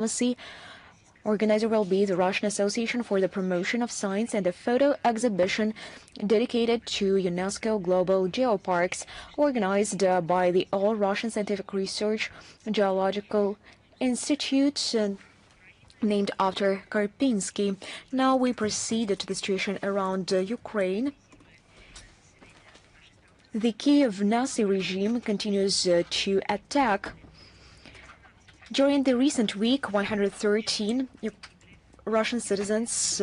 diplomacy. Organizer will be the Russian Association for the Promotion of Science, and a photo exhibition dedicated to UNESCO Global Geoparks, organized by the All-Russian Scientific Research Geological Institute, named after Karpinski. Now we proceed to the situation around Ukraine. The Kiev Nazi regime continues to attack. During the recent week, 113 Russian citizens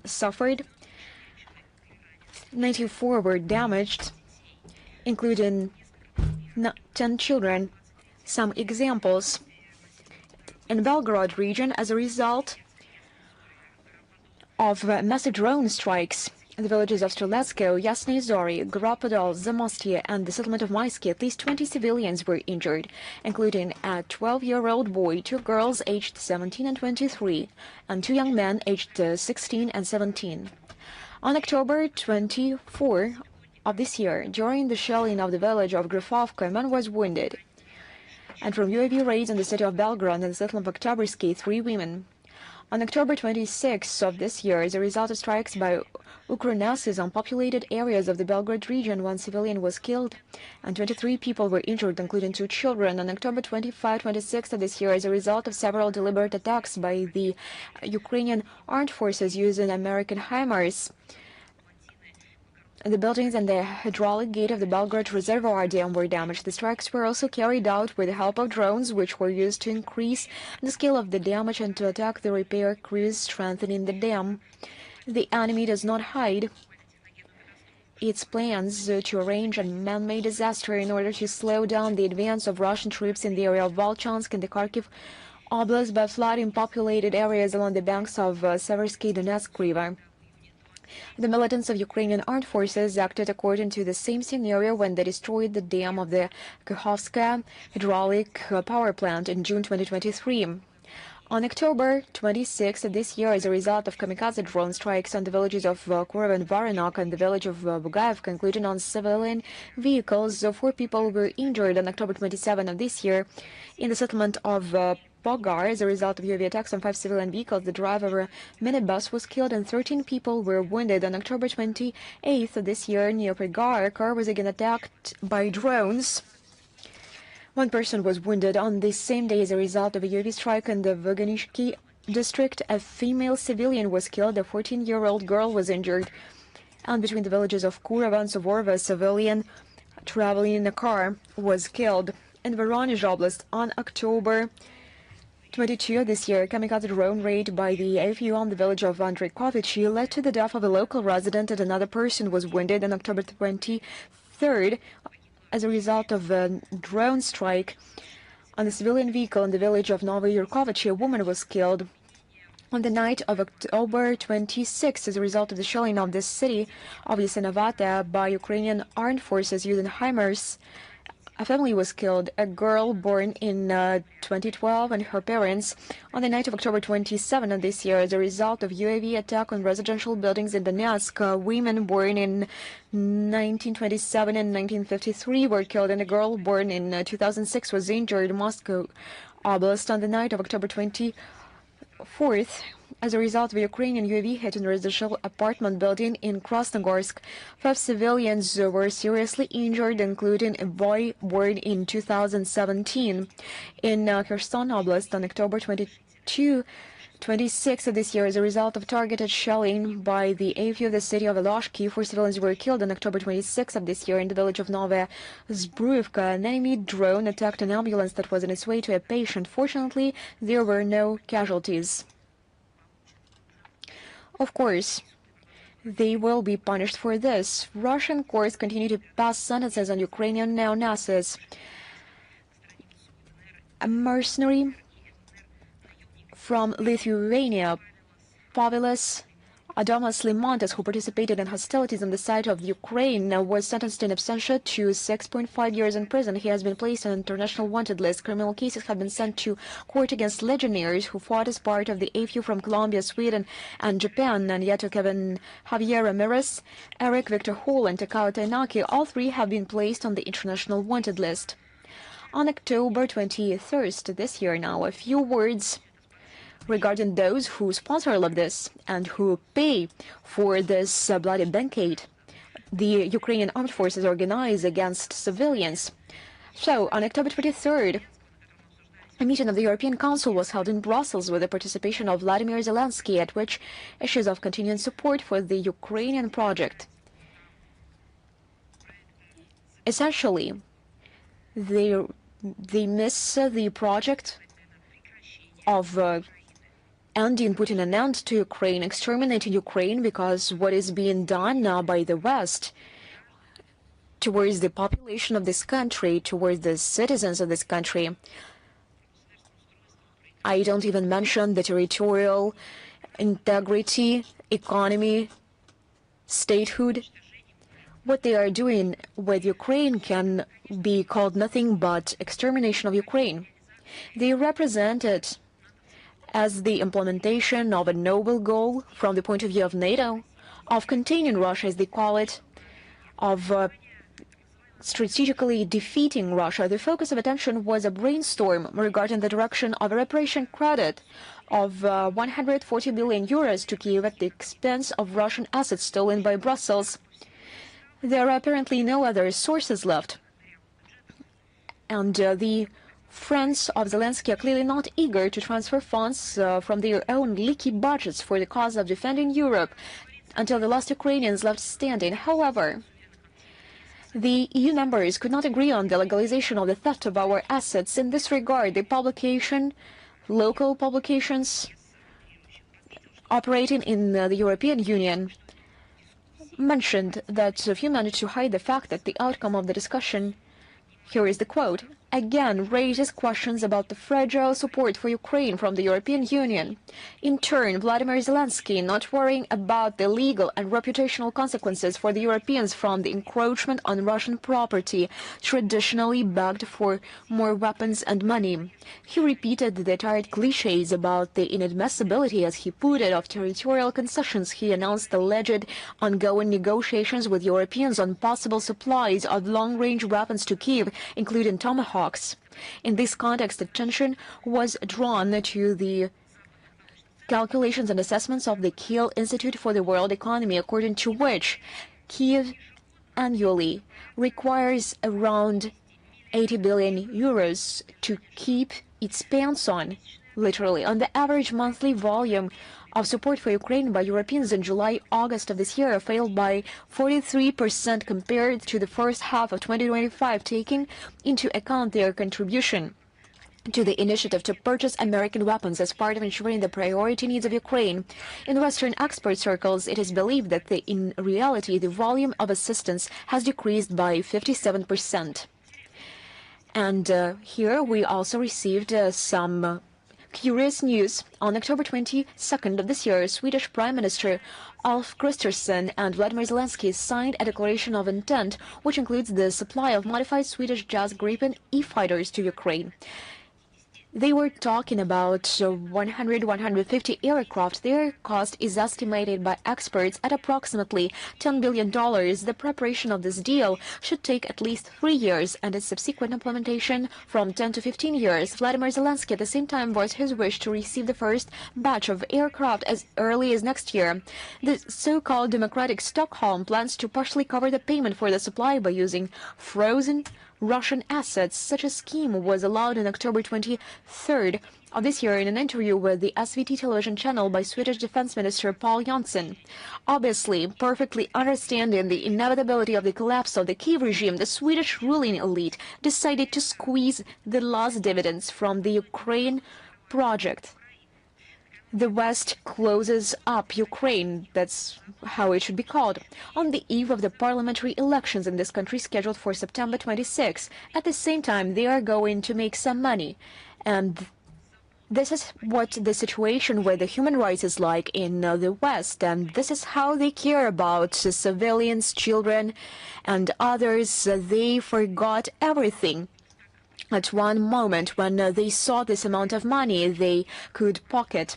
suffered. 94 were damaged, including 10 children. Some examples: in Belgorod region, as a result of massive drone strikes in the villages of Strelezko, Yasny Zori, Goropodol, Zamostia, and the settlement of Maisky, at least 20 civilians were injured, including a 12-year-old boy, 2 girls aged 17 and 23, and 2 young men aged 16 and 17. On October 24 of this year, during the shelling of the village of Grifovka, a man was wounded. And from UAV raids in the city of Belgrade and the settlement of Oktябрьsky, 3 women. On October 26 of this year, as a result of strikes by Ukronazis on populated areas of the Belgrade region, 1 civilian was killed and 23 people were injured, including 2 children. On October 25-26 of this year, as a result of several deliberate attacks by the Ukrainian armed forces using American HIMARS, the buildings and the hydraulic gate of the Belgrade Reservoir Dam were damaged. The strikes were also carried out with the help of drones, which were used to increase the scale of the damage and to attack the repair crews strengthening the dam. The enemy does not hide its plans to arrange a man-made disaster in order to slow down the advance of Russian troops in the area of Volchansk and the Kharkiv Oblast by flooding populated areas along the banks of Seversky Donetsk River. The militants of Ukrainian armed forces acted according to the same scenario when they destroyed the dam of the Kakhovska hydraulic power plant in June 2023. On October 26 of this year, as a result of kamikaze drone strikes on the villages of Kurov and Varenok and the village of Bugaevka, including on civilian vehicles, 4 people were injured. On October 27 of this year, in the settlement of Pogar, as a result of UAV attacks on 5 civilian vehicles, the driver of a minibus was killed and 13 people were wounded. On October 28th of this year, near Pogar, a car was again attacked by drones. 1 person was wounded. On the same day, as a result of a UAV strike in the Vogonishki district, a female civilian was killed, a 14-year-old girl was injured. And between the villages of Kurov and Suvorova, a civilian traveling in a car was killed. In Voronezh Oblast, on October 22 this year, a kamikaze drone raid by the AFU on the village of Andreykovichy led to the death of a local resident, and another person was wounded. On October 23rd, as a result of a drone strike on a civilian vehicle in the village of Novoyurkovichy, a woman was killed. On the night of October 26, as a result of the shelling of the city of Yasenovata by Ukrainian armed forces using HIMARS, a family was killed, a girl born in 2012 and her parents. On the night of October 27 of this year, as a result of UAV attack on residential buildings in Donetsk, women born in 1927 and 1953 were killed, and a girl born in 2006 was injured. Moscow Oblast, on the night of October 24th, as a result of a Ukrainian UAV hit in a residential apartment building in Krasnogorsk, 5 civilians were seriously injured, including a boy born in 2017. In Kherson Oblast, on October 26 of this year, as a result of targeted shelling by the AFU of the city of Elashki, 4 civilians were killed. On October 26 of this year, in the village of Novaya Zbruyevka, an enemy drone attacked an ambulance that was on its way to a patient. Fortunately, there were no casualties. Of course, they will be punished for this. Russian courts continue to pass sentences on Ukrainian neo-Nazis. A mercenary from Lithuania, Pavelas Adomas Limantas, who participated in hostilities on the side of Ukraine, was sentenced in absentia to 6.5 years in prison. He has been placed on an international wanted list. Criminal cases have been sent to court against legionnaires who fought as part of the AFU from Colombia, Sweden, and Japan. And yet, Kevin Javier Ramirez, Eric Victor Hall, and Takao Tainaki, all 3 have been placed on the international wanted list. On October 23rd this year now, a few words regarding those who sponsor all of this and who pay for this bloody banquet the Ukrainian armed forces organize against civilians. So, on October 23rd, a meeting of the European Council was held in Brussels with the participation of Vladimir Zelensky, at which issues of continuing support for the Ukrainian project. Essentially, they miss the project of ending, putting an end to Ukraine, exterminating Ukraine, because what is being done now by the West towards the population of this country, towards the citizens of this country, I don't even mention the territorial integrity, economy, statehood. What they are doing with Ukraine can be called nothing but extermination of Ukraine. They represent it as the implementation of a noble goal from the point of view of NATO, of containing Russia, as they call it, of strategically defeating Russia. The focus of attention was a brainstorm regarding the direction of a reparation credit of 140 billion euros to Kyiv at the expense of Russian assets stolen by Brussels. There are apparently no other sources left, and the friends of Zelensky are clearly not eager to transfer funds from their own leaky budgets for the cause of defending Europe until the last Ukrainians left standing. However, the EU members could not agree on the legalization of the theft of our assets. In this regard, the local publications operating in the European Union mentioned that if you managed to hide the fact that the outcome of the discussion, here is the quote, again raises questions about the fragile support for Ukraine from the European Union. In turn, Vladimir Zelensky, not worrying about the legal and reputational consequences for the Europeans from the encroachment on Russian property, traditionally begged for more weapons and money. He repeated the tired cliches about the inadmissibility, as he put it, of territorial concessions. He announced alleged ongoing negotiations with Europeans on possible supplies of long-range weapons to Kyiv, including Tomahawks. In this context, attention was drawn to the calculations and assessments of the Kiel Institute for the World Economy, according to which Kyiv annually requires around 80 billion euros to keep its pants on, literally. On the average monthly volume of support for Ukraine by Europeans in July-August of this year fell by 43% compared to the first half of 2025, taking into account their contribution to the initiative to purchase American weapons as part of ensuring the priority needs of Ukraine. In Western expert circles, it is believed that in reality the volume of assistance has decreased by 57%. And here we also received some curious news. On October 22nd of this year, Swedish Prime Minister Ulf Kristersson and Vladimir Zelensky signed a declaration of intent, which includes the supply of modified Swedish Jas Gripen E-fighters to Ukraine. They were talking about 150 aircraft. Their cost is estimated by experts at approximately $10 billion. The preparation of this deal should take at least 3 years, and its subsequent implementation from 10 to 15 years. Vladimir Zelensky at the same time voiced his wish to receive the first batch of aircraft as early as next year. The so-called Democratic Stockholm plans to partially cover the payment for the supply by using frozen Russian assets. Such a scheme was allowed on October 23rd of this year in an interview with the SVT television channel by Swedish Defense Minister Paul Jansson. Obviously, perfectly understanding the inevitability of the collapse of the Kyiv regime, the Swedish ruling elite decided to squeeze the last dividends from the Ukraine project. The West closes up Ukraine, that's how it should be called, on the eve of the parliamentary elections in this country scheduled for September 26. At the same time, they are going to make some money. And this is what the situation with the human rights is like in the West, and this is how they care about civilians, children, and others. They forgot everything. At one moment, when they saw this amount of money they could pocket.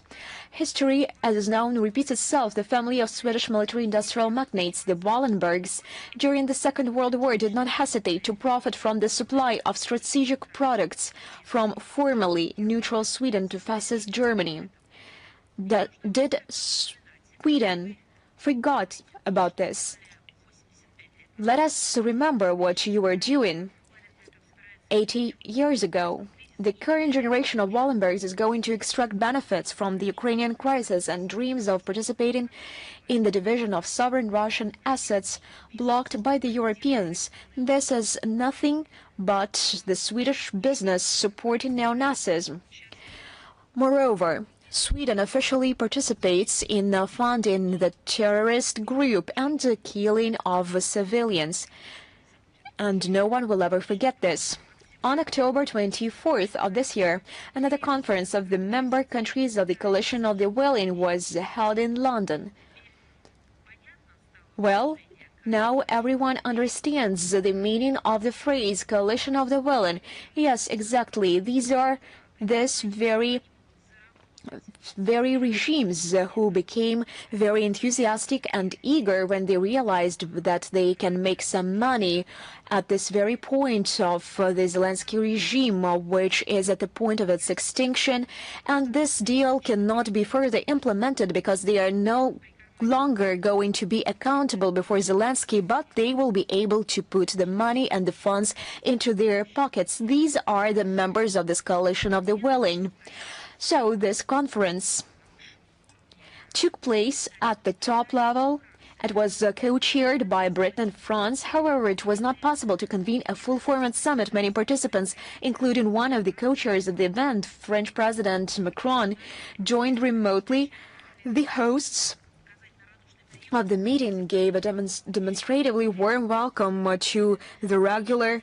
History, as is known, repeats itself. The family of Swedish military-industrial magnates, the Wallenbergs, during the Second World War did not hesitate to profit from the supply of strategic products from formerly neutral Sweden to fascist Germany. Did Sweden forgot about this? Let us remember what you were doing 80 years ago. The current generation of Wallenbergs is going to extract benefits from the Ukrainian crisis and dreams of participating in the division of sovereign Russian assets blocked by the Europeans. This is nothing but the Swedish business supporting neo-Nazism. Moreover, Sweden officially participates in funding the terrorist group and the killing of civilians. And no one will ever forget this. On October 24th of this year, another conference of the member countries of the Coalition of the Willing was held in London. Well, now everyone understands the meaning of the phrase Coalition of the Willing. Yes, exactly. These are this very regimes who became very enthusiastic and eager when they realized that they can make some money at this very point of the Zelensky regime, which is at the point of its extinction. And this deal cannot be further implemented because they are no longer going to be accountable before Zelensky, but they will be able to put the money and the funds into their pockets. These are the members of this Coalition of the Willing. So this conference took place at the top level. It was co-chaired by Britain and France. However, it was not possible to convene a full-format summit. Many participants, including one of the co-chairs of the event, French President Macron, joined remotely. The hosts of the meeting gave a demonstratively warm welcome to the regular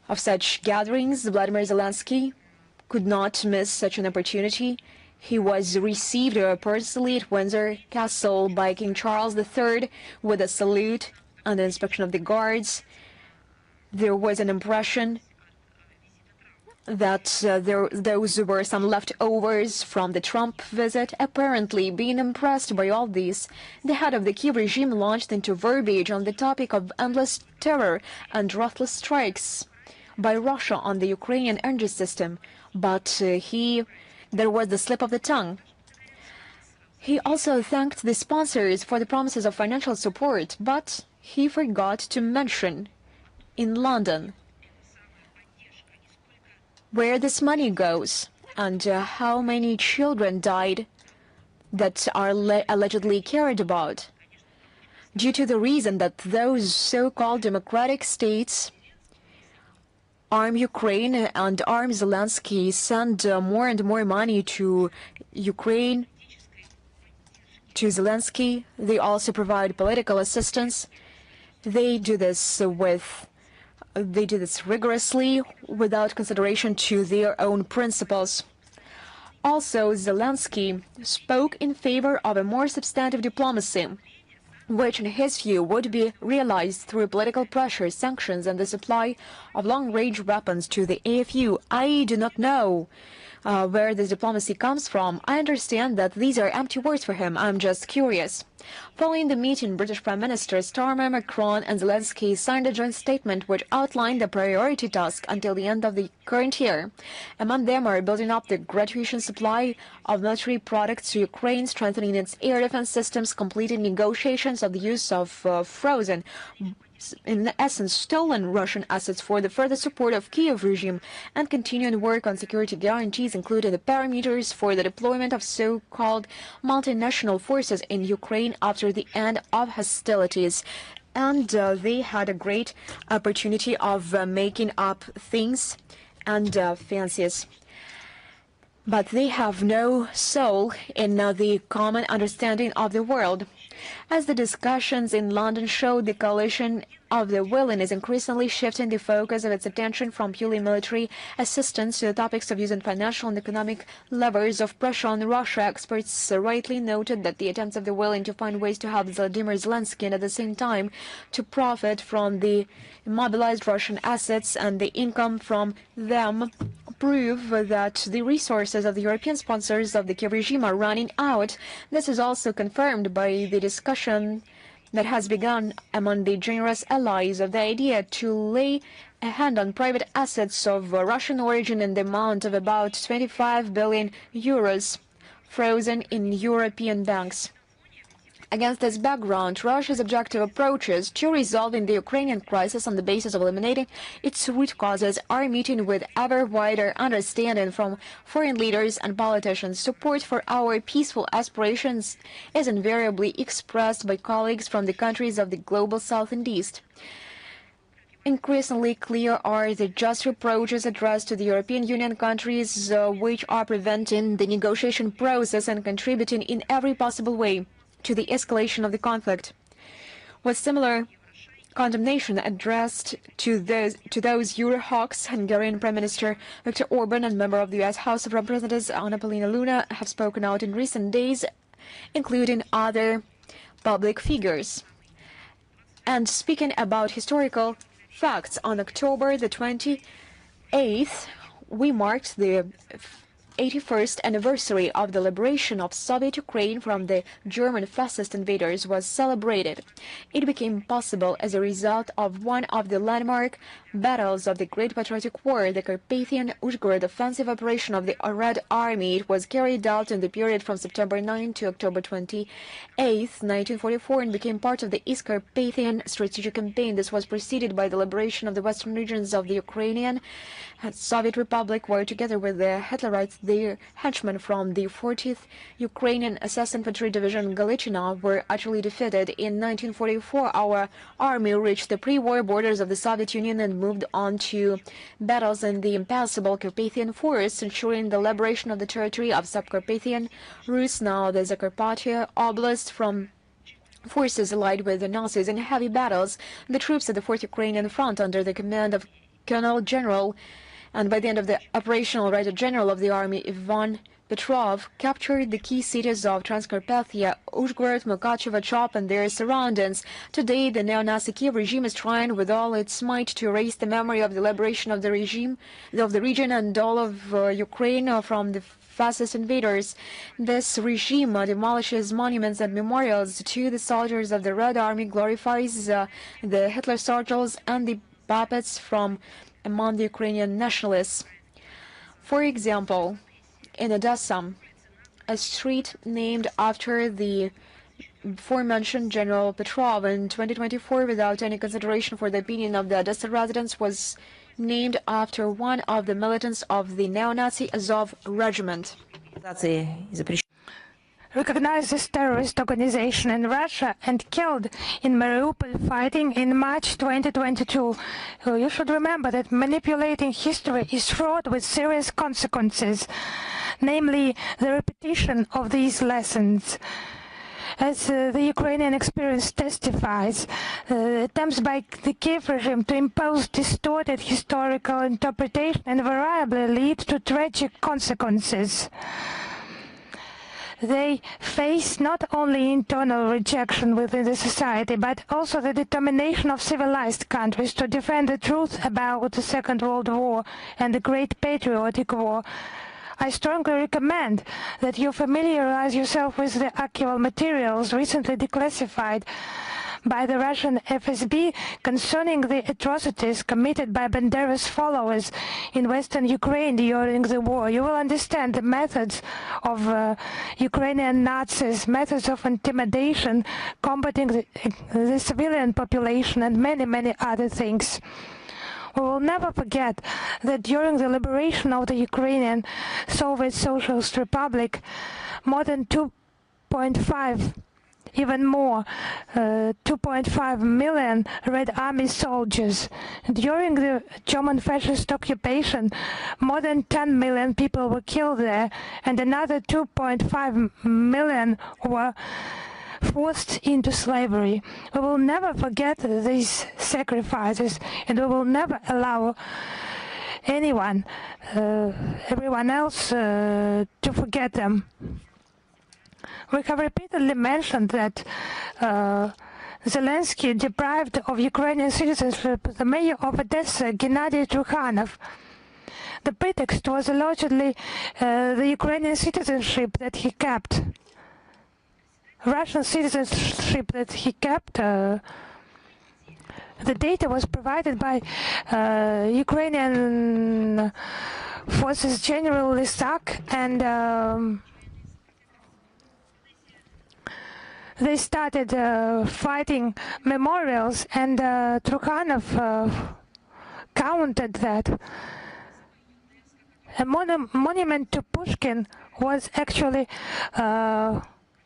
of such gatherings. Vladimir Zelensky could not miss such an opportunity. He was received personally at Windsor Castle by King Charles III with a salute and the inspection of the guards. There was an impression that those were some leftovers from the Trump visit. Apparently, being impressed by all this, the head of the Kiev regime launched into verbiage on the topic of endless terror and ruthless strikes by Russia on the Ukrainian energy system. But there was the slip of the tongue. He also thanked the sponsors for the promises of financial support, but he forgot to mention in London where this money goes and how many children died that are allegedly cared about, due to the reason that those so-called democratic states arm Ukraine and arm Zelensky, send more and more money to Ukraine, to Zelensky. They also provide political assistance. They do this rigorously without consideration to their own principles. Also, Zelensky spoke in favor of a more substantive diplomacy, which in his view would be realized through political pressure, sanctions, and the supply of long-range weapons to the AFU. I do not know where this diplomacy comes from. I understand that these are empty words for him. I'm just curious. Following the meeting, British Prime Minister Starmer, Macron and Zelensky signed a joint statement which outlined the priority task until the end of the current year. Among them are building up the graduation supply of military products to Ukraine, strengthening its air defense systems, completing negotiations of the use of frozen, in essence stolen Russian assets for the further support of Kiev regime, and continuing work on security guarantees, including the parameters for the deployment of so-called multinational forces in Ukraine after the end of hostilities. And they had a great opportunity of making up things and fancies. But they have no soul in the common understanding of the world. As the discussions in London showed, the Coalition of the Willing is increasingly shifting the focus of its attention from purely military assistance to the topics of using financial and economic levers of pressure on Russia. Experts rightly noted that the attempts of the Willing to find ways to help Vladimir Zelensky and at the same time to profit from the immobilized Russian assets and the income from them prove that the resources of the European sponsors of the Kiev regime are running out. This is also confirmed by the discussion that has begun among the generous allies of the idea to lay a hand on private assets of Russian origin in the amount of about 25 billion euros frozen in European banks. Against this background, Russia's objective approaches to resolving the Ukrainian crisis on the basis of eliminating its root causes are meeting with ever wider understanding from foreign leaders and politicians. Support for our peaceful aspirations is invariably expressed by colleagues from the countries of the global South and East. Increasingly clear are the just reproaches addressed to the European Union countries which are preventing the negotiation process and contributing in every possible way to the escalation of the conflict. With similar condemnation addressed to those Eurohawks, Hungarian Prime Minister Viktor Orban and member of the U.S. House of Representatives Anna Paulina Luna have spoken out in recent days, including other public figures. And speaking about historical facts, on October the 28th, we marked the 81st anniversary of the liberation of Soviet Ukraine from the German fascist invaders was celebrated. It became possible as a result of one of the landmark battles of the Great Patriotic War, the Carpathian-Uzhgorod offensive operation of the Red Army. It was carried out in the period from September 9 to October 28, 1944, and became part of the East Carpathian strategic campaign. This was preceded by the liberation of the western regions of the Ukrainian Soviet Republic, where together with the Hitlerites, their henchmen from the 40th Ukrainian SS Infantry Division Galichina were utterly defeated. In 1944, our army reached the pre-war borders of the Soviet Union and moved on to battles in the impassable Carpathian forests, ensuring the liberation of the territory of Subcarpathian Rus, now the Zakarpattia Oblast, from forces allied with the Nazis. In heavy battles, the troops at the 4th Ukrainian Front, under the command of Colonel General and by the end of the operational Writer General of the Army, Ivan Petrov, captured the key cities of Transcarpathia, Uzhgorod, Mukachevo, Chop, and their surroundings. Today, the neo-Nazi Kiev regime is trying with all its might to erase the memory of the liberation of the region and all of Ukraine from the fascist invaders. This regime demolishes monuments and memorials to the soldiers of the Red Army, glorifies the Hitler soldiers and the puppets from among the Ukrainian nationalists. For example, in Odessa, a street named after the aforementioned General Petrov in 2024, without any consideration for the opinion of the Odessa residents, was named after one of the militants of the neo-Nazi Azov regiment. Recognized this terrorist organization in Russia and killed in Mariupol fighting in March 2022. You should remember that manipulating history is fraught with serious consequences, namely the repetition of these lessons. As the Ukrainian experience testifies, attempts by the Kiev regime to impose distorted historical interpretation invariably lead to tragic consequences. They face not only internal rejection within the society, but also the determination of civilized countries to defend the truth about the Second World War and the Great Patriotic War. I strongly recommend that you familiarize yourself with the archival materials recently declassified by the Russian FSB concerning the atrocities committed by Bandera's followers in Western Ukraine during the war. You will understand the methods of Ukrainian Nazis, methods of intimidation, combating the civilian population, and many, many other things. We will never forget that during the liberation of the Ukrainian Soviet Socialist Republic, more than 2.5 even more, 2.5 million Red Army soldiers. During the German fascist occupation, more than 10 million people were killed there, and another 2.5 million were forced into slavery. We will never forget these sacrifices, and we will never allow anyone, everyone else, to forget them. We have repeatedly mentioned that Zelensky deprived of Ukrainian citizenship the mayor of Odessa, Gennady Trukhanov. The pretext was allegedly the Ukrainian citizenship that he kept, Russian citizenship that he kept. The data was provided by Ukrainian Forces General Lysak and they started fighting memorials, and Trukhanov countered that. A monument to Pushkin was actually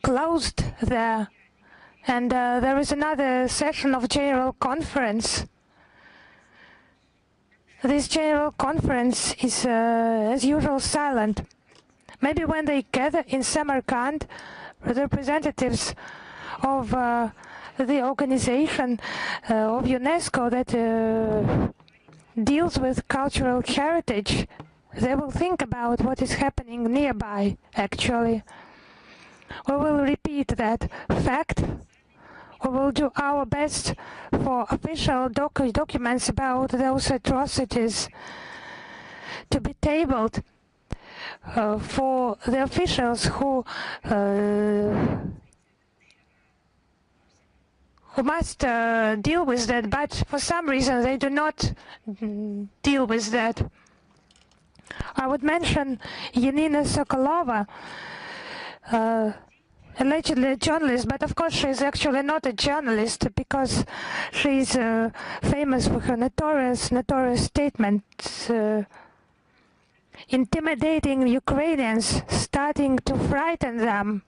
closed there, and there is another session of General Conference. This General Conference is, as usual, silent. Maybe when they gather in Samarkand, representatives of the organization of UNESCO that deals with cultural heritage, they will think about what is happening nearby, actually. We will repeat that fact. We will do our best for official documents about those atrocities to be tabled for the officials who must deal with that, but for some reason they do not deal with that. I would mention Yanina Sokolova, allegedly a journalist, but of course she is actually not a journalist because she is famous for her notorious statements intimidating Ukrainians, starting to frighten them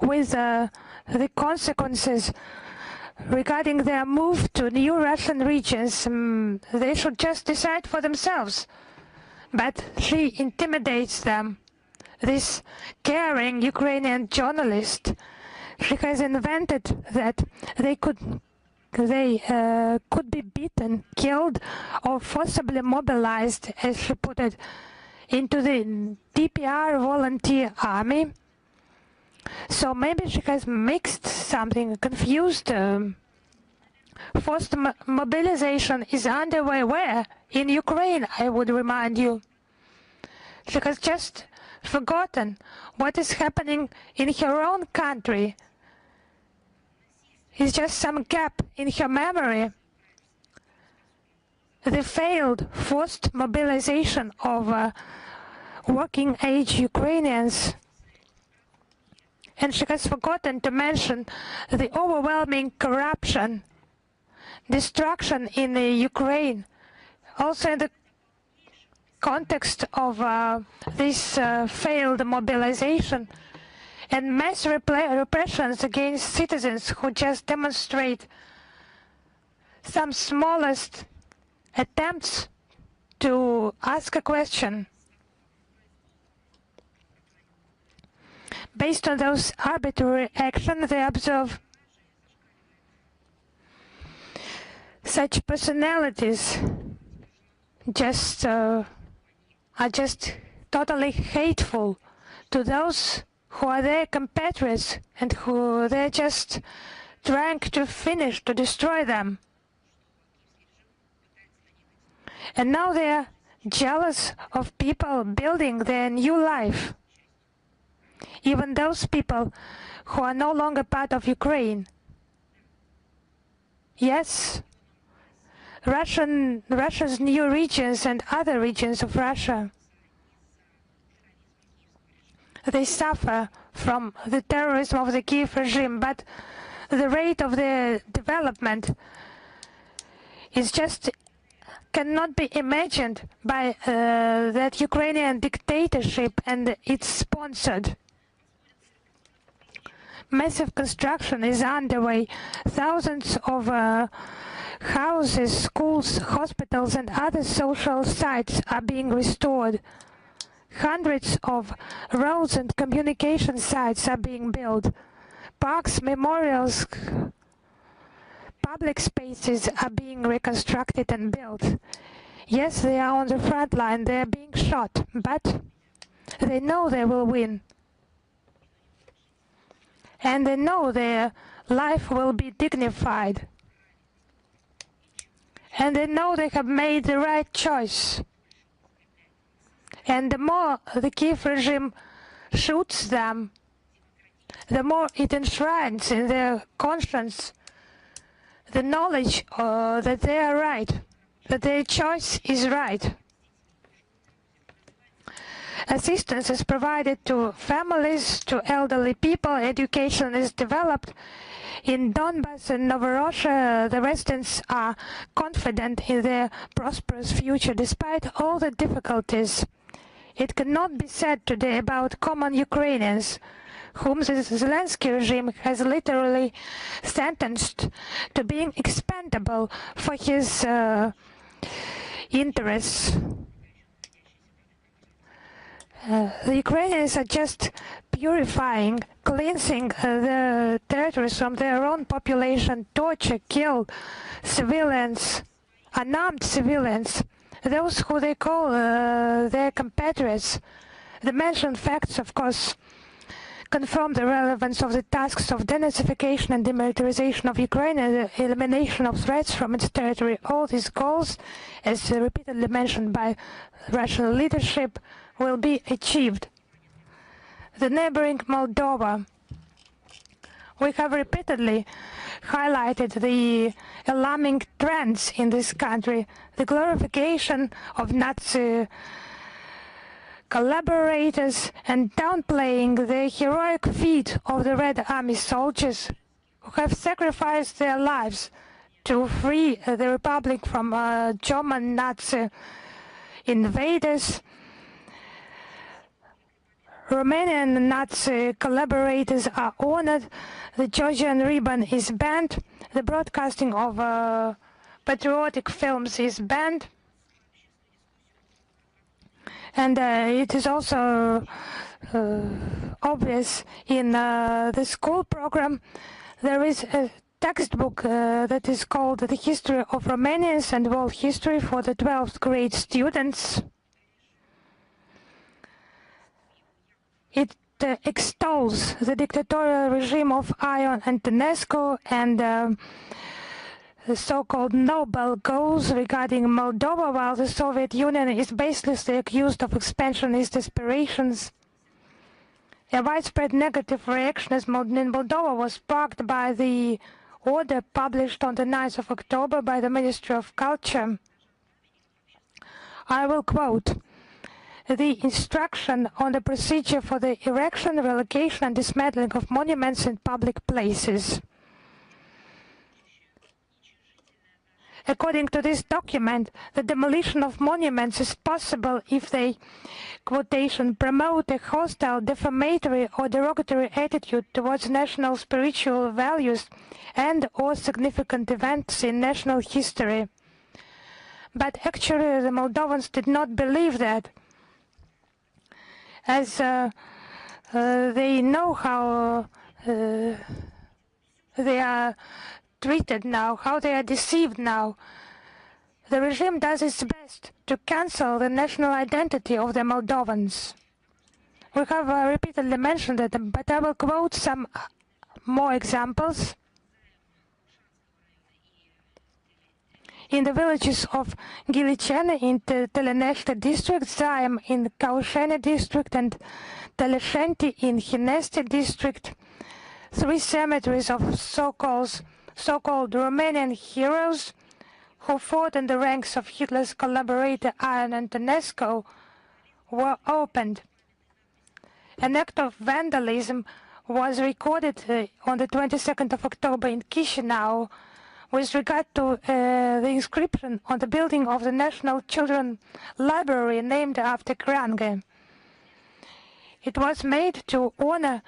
with the consequences regarding their move to new Russian regions. They should just decide for themselves. But she intimidates them. This caring Ukrainian journalist, she has invented that they could be beaten, killed, or forcibly mobilized, as she put it, into the DPR volunteer army. So maybe she has mixed something, confused. Forced mobilization is underway where? In Ukraine, I would remind you. She has just forgotten what is happening in her own country. It's just some gap in her memory. The failed forced mobilization of working age Ukrainians. And she has forgotten to mention the overwhelming corruption, destruction in the Ukraine, also in the context of this failed mobilization and mass repressions against citizens who just demonstrate some smallest attempts to ask a question. Based on those arbitrary actions, they observe such personalities are just totally hateful to those who are their compatriots and who they're just trying to finish, to destroy them. And now they're jealous of people building their new life. Even those people who are no longer part of Ukraine. Yes, Russia's new regions and other regions of Russia, they suffer from the terrorism of the Kiev regime, but the rate of their development is just cannot be imagined by that Ukrainian dictatorship and its sponsored. Massive construction is underway. Thousands of houses, schools, hospitals, and other social sites are being restored. Hundreds of roads and communication sites are being built. Parks, memorials, public spaces are being reconstructed and built. Yes, they are on the front line, they are being shot, but they know they will win. And they know their life will be dignified. And they know they have made the right choice. And the more the Kiev regime shoots them, the more it enshrines in their conscience the knowledge that they are right, that their choice is right. Assistance is provided to families, to elderly people, education is developed. In Donbass and Novorossiysk, the residents are confident in their prosperous future despite all the difficulties. It cannot be said today about common Ukrainians, whom the Zelensky regime has literally sentenced to being expendable for his interests. The Ukrainians are just purifying, cleansing the territories from their own population, torture, kill civilians, unarmed civilians, those who they call their compatriots. The mentioned facts, of course, confirm the relevance of the tasks of denazification and demilitarization of Ukraine and the elimination of threats from its territory. All these goals, as repeatedly mentioned by Russian leadership, will be achieved. The neighboring Moldova. We have repeatedly highlighted the alarming trends in this country, the glorification of Nazi collaborators and downplaying the heroic feat of the Red Army soldiers who have sacrificed their lives to free the Republic from German Nazi invaders. Romanian Nazi collaborators are honored, the Georgian ribbon is banned, the broadcasting of patriotic films is banned, and it is also obvious in the school program there is a textbook that is called The History of Romanians and World History for the 12th grade students. It extols the dictatorial regime of Ion Antonescu and the so-called noble goals regarding Moldova, while the Soviet Union is baselessly accused of expansionist aspirations. A widespread negative reaction in Moldova was sparked by the order published on the 9th of October by the Ministry of Culture. I will quote: "The instruction on the procedure for the erection, relocation and dismantling of monuments in public places." According to this document, the demolition of monuments is possible if they, quotation, promote a hostile, defamatory or derogatory attitude towards national spiritual values and or significant events in national history. But actually the Moldovans did not believe that, as they know how they are treated now, how they are deceived now. The regime does its best to cancel the national identity of the Moldovans. We have repeatedly mentioned it, but I will quote some more examples. In the villages of Gilichene in the Teleneshte district, Zaim in Kaushene district, and Teleshenti in Hineste district, 3 cemeteries of so-called Romanian heroes who fought in the ranks of Hitler's collaborator Ion Antonescu were opened. An act of vandalism was recorded on the 22nd of October in Chisinau with regard to the inscription on the building of the National Children's Library named after Krange. It was made to honor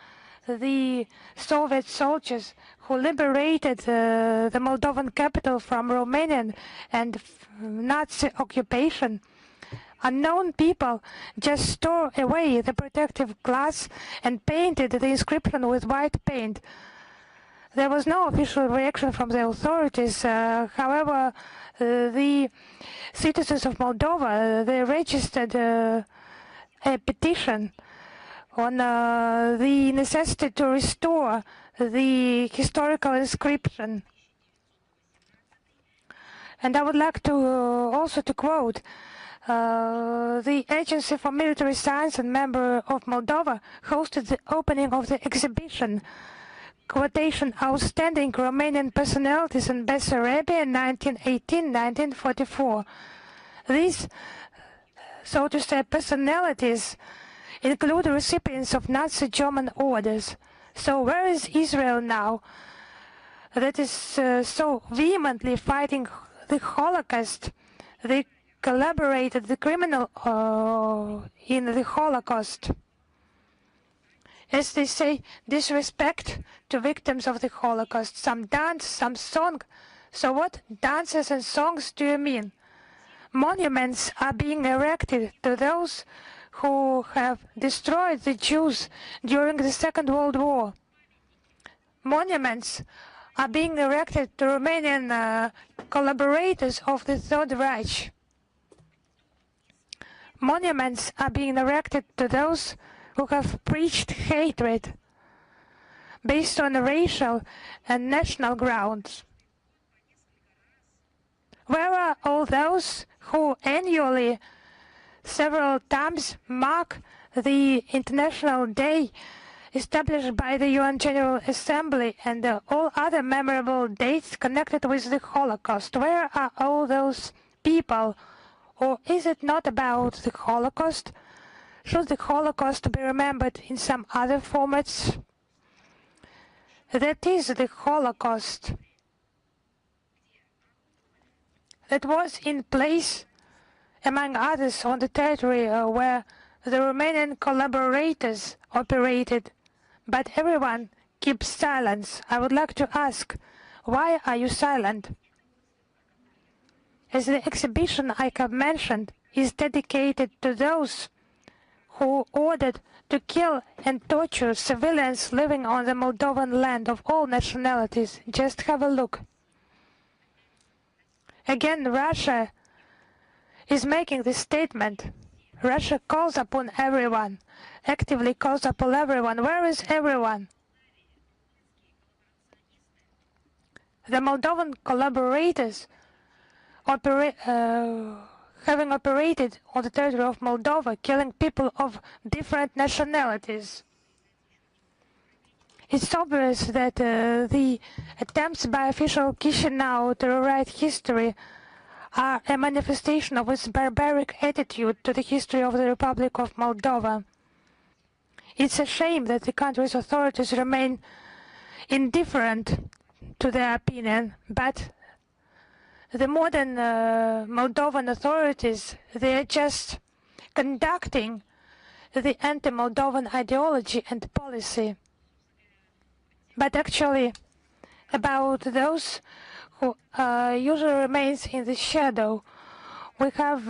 the Soviet soldiers who liberated the Moldovan capital from Romanian and Nazi occupation. Unknown people just tore away the protective glass and painted the inscription with white paint. There was no official reaction from the authorities. However, the citizens of Moldova, they registered a petition on the necessity to restore the historical inscription. And I would like to also to quote the Agency for Military Science and member of Moldova hosted the opening of the exhibition, quotation, "Outstanding Romanian Personalities in Bessarabia 1918-1944. These, so to say, personalities include recipients of Nazi German orders. So where is Israel now that is so vehemently fighting the Holocaust? They collaborated the criminal in the Holocaust. As they say, disrespect to victims of the Holocaust. Some dance, some song. So what dances and songs do you mean? Monuments are being erected to those who have destroyed the Jews during the Second World War. Monuments are being erected to Romanian collaborators of the Third Reich. Monuments are being erected to those who have preached hatred based on racial and national grounds. Where are all those who annually, several times, mark the International Day established by the UN General Assembly and all other memorable dates connected with the Holocaust? Where are all those people? Or is it not about the Holocaust? Should the Holocaust be remembered in some other formats? That is the Holocaust that was in place, among others, on the territory where the Romanian collaborators operated. But everyone keeps silence. I would like to ask, why are you silent? As the exhibition I have mentioned is dedicated to those who ordered to kill and torture civilians living on the Moldovan land of all nationalities. Just have a look. Again, Russia is making this statement. Russia calls upon everyone, actively calls upon everyone. Where is everyone? The Moldovan collaborators having operated on the territory of Moldova, killing people of different nationalities. It's obvious that the attempts by official Chisinau to rewrite history are a manifestation of its barbaric attitude to the history of the Republic of Moldova. It's a shame that the country's authorities remain indifferent to their opinion, but the modern Moldovan authorities, they are just conducting the anti-Moldovan ideology and policy. But actually, about those who usually remains in the shadow, we have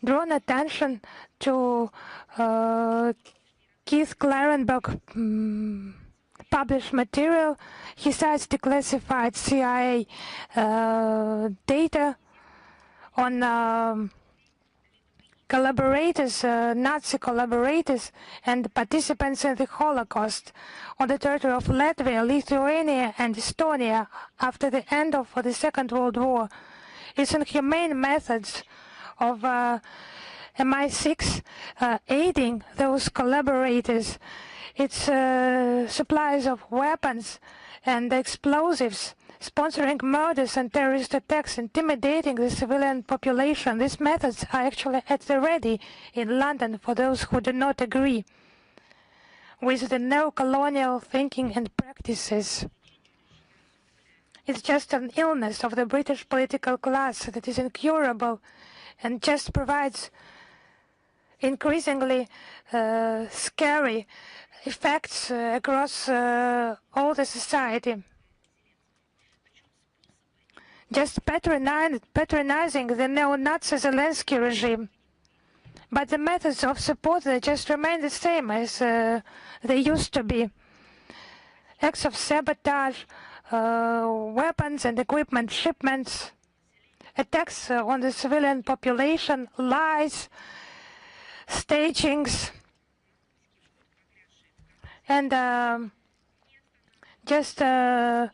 drawn attention to Keith Clarenberg published material. He cites declassified CIA data on collaborators, Nazi collaborators and participants in the Holocaust on the territory of Latvia, Lithuania and Estonia after the end of the Second World War. It's inhumane methods of MI6 aiding those collaborators. It's supplies of weapons and explosives, sponsoring murders and terrorist attacks, intimidating the civilian population. These methods are actually at the ready in London for those who do not agree with the neo-colonial thinking and practices. It's just an illness of the British political class that is incurable and just provides increasingly scary effects across all the society. Just patronizing the neo-Nazi Zelensky regime. But the methods of support, they just remain the same as they used to be. Acts of sabotage, weapons and equipment shipments, attacks on the civilian population, lies, stagings, and just the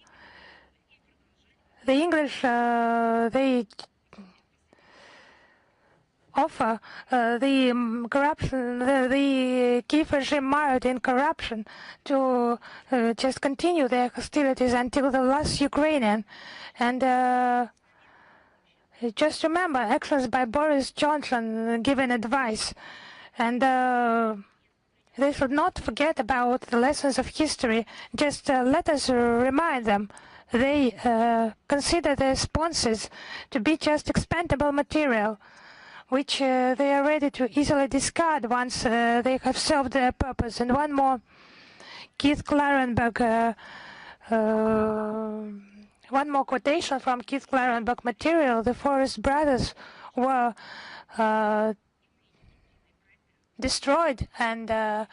English, they offer the corruption, the Kiev regime mired in corruption to just continue their hostilities until the last Ukrainian. And just remember actions by Boris Johnson giving advice And they should not forget about the lessons of history. Just let us remind them. They consider their sponsors to be just expendable material, which they are ready to easily discard once they have served their purpose. And one more, one more quotation from Keith Clarenberg material. The Forest Brothers were destroyed, and that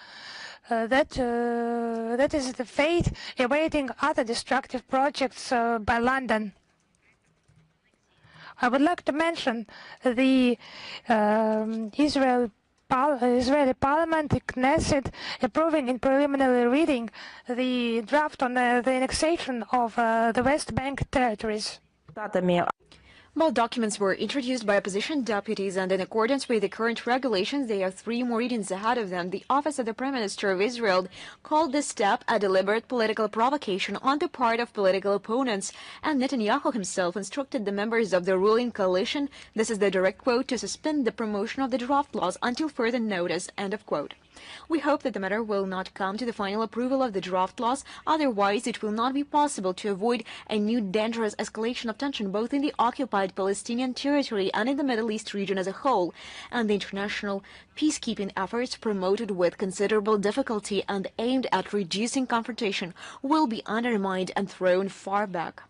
is the fate awaiting other destructive projects by London. I would like to mention the Israeli Parliament, the Knesset, approving in preliminary reading the draft on the annexation of the West Bank territories. Both documents were introduced by opposition deputies, and in accordance with the current regulations, they have 3 more readings ahead of them. The Office of the Prime Minister of Israel called this step a deliberate political provocation on the part of political opponents, and Netanyahu himself instructed the members of the ruling coalition, this is the direct quote, to suspend the promotion of the draft laws until further notice, end of quote. We hope that the matter will not come to the final approval of the draft laws, otherwise it will not be possible to avoid a new dangerous escalation of tension both in the occupied Palestinian territory and in the Middle East region as a whole, and the international peacekeeping efforts promoted with considerable difficulty and aimed at reducing confrontation will be undermined and thrown far back.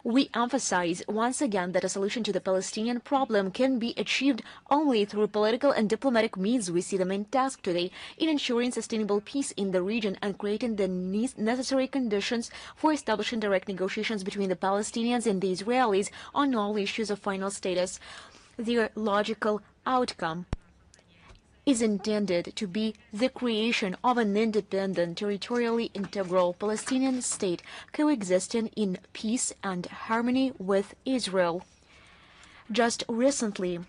We emphasize once again that a solution to the Palestinian problem can be achieved only through political and diplomatic means. We see the main task today in ensuring sustainable peace in the region and creating the necessary conditions for establishing direct negotiations between the Palestinians and the Israelis on all issues of final status. Their logical outcome is intended to be the creation of an independent, territorially integral Palestinian state coexisting in peace and harmony with Israel. Just recently,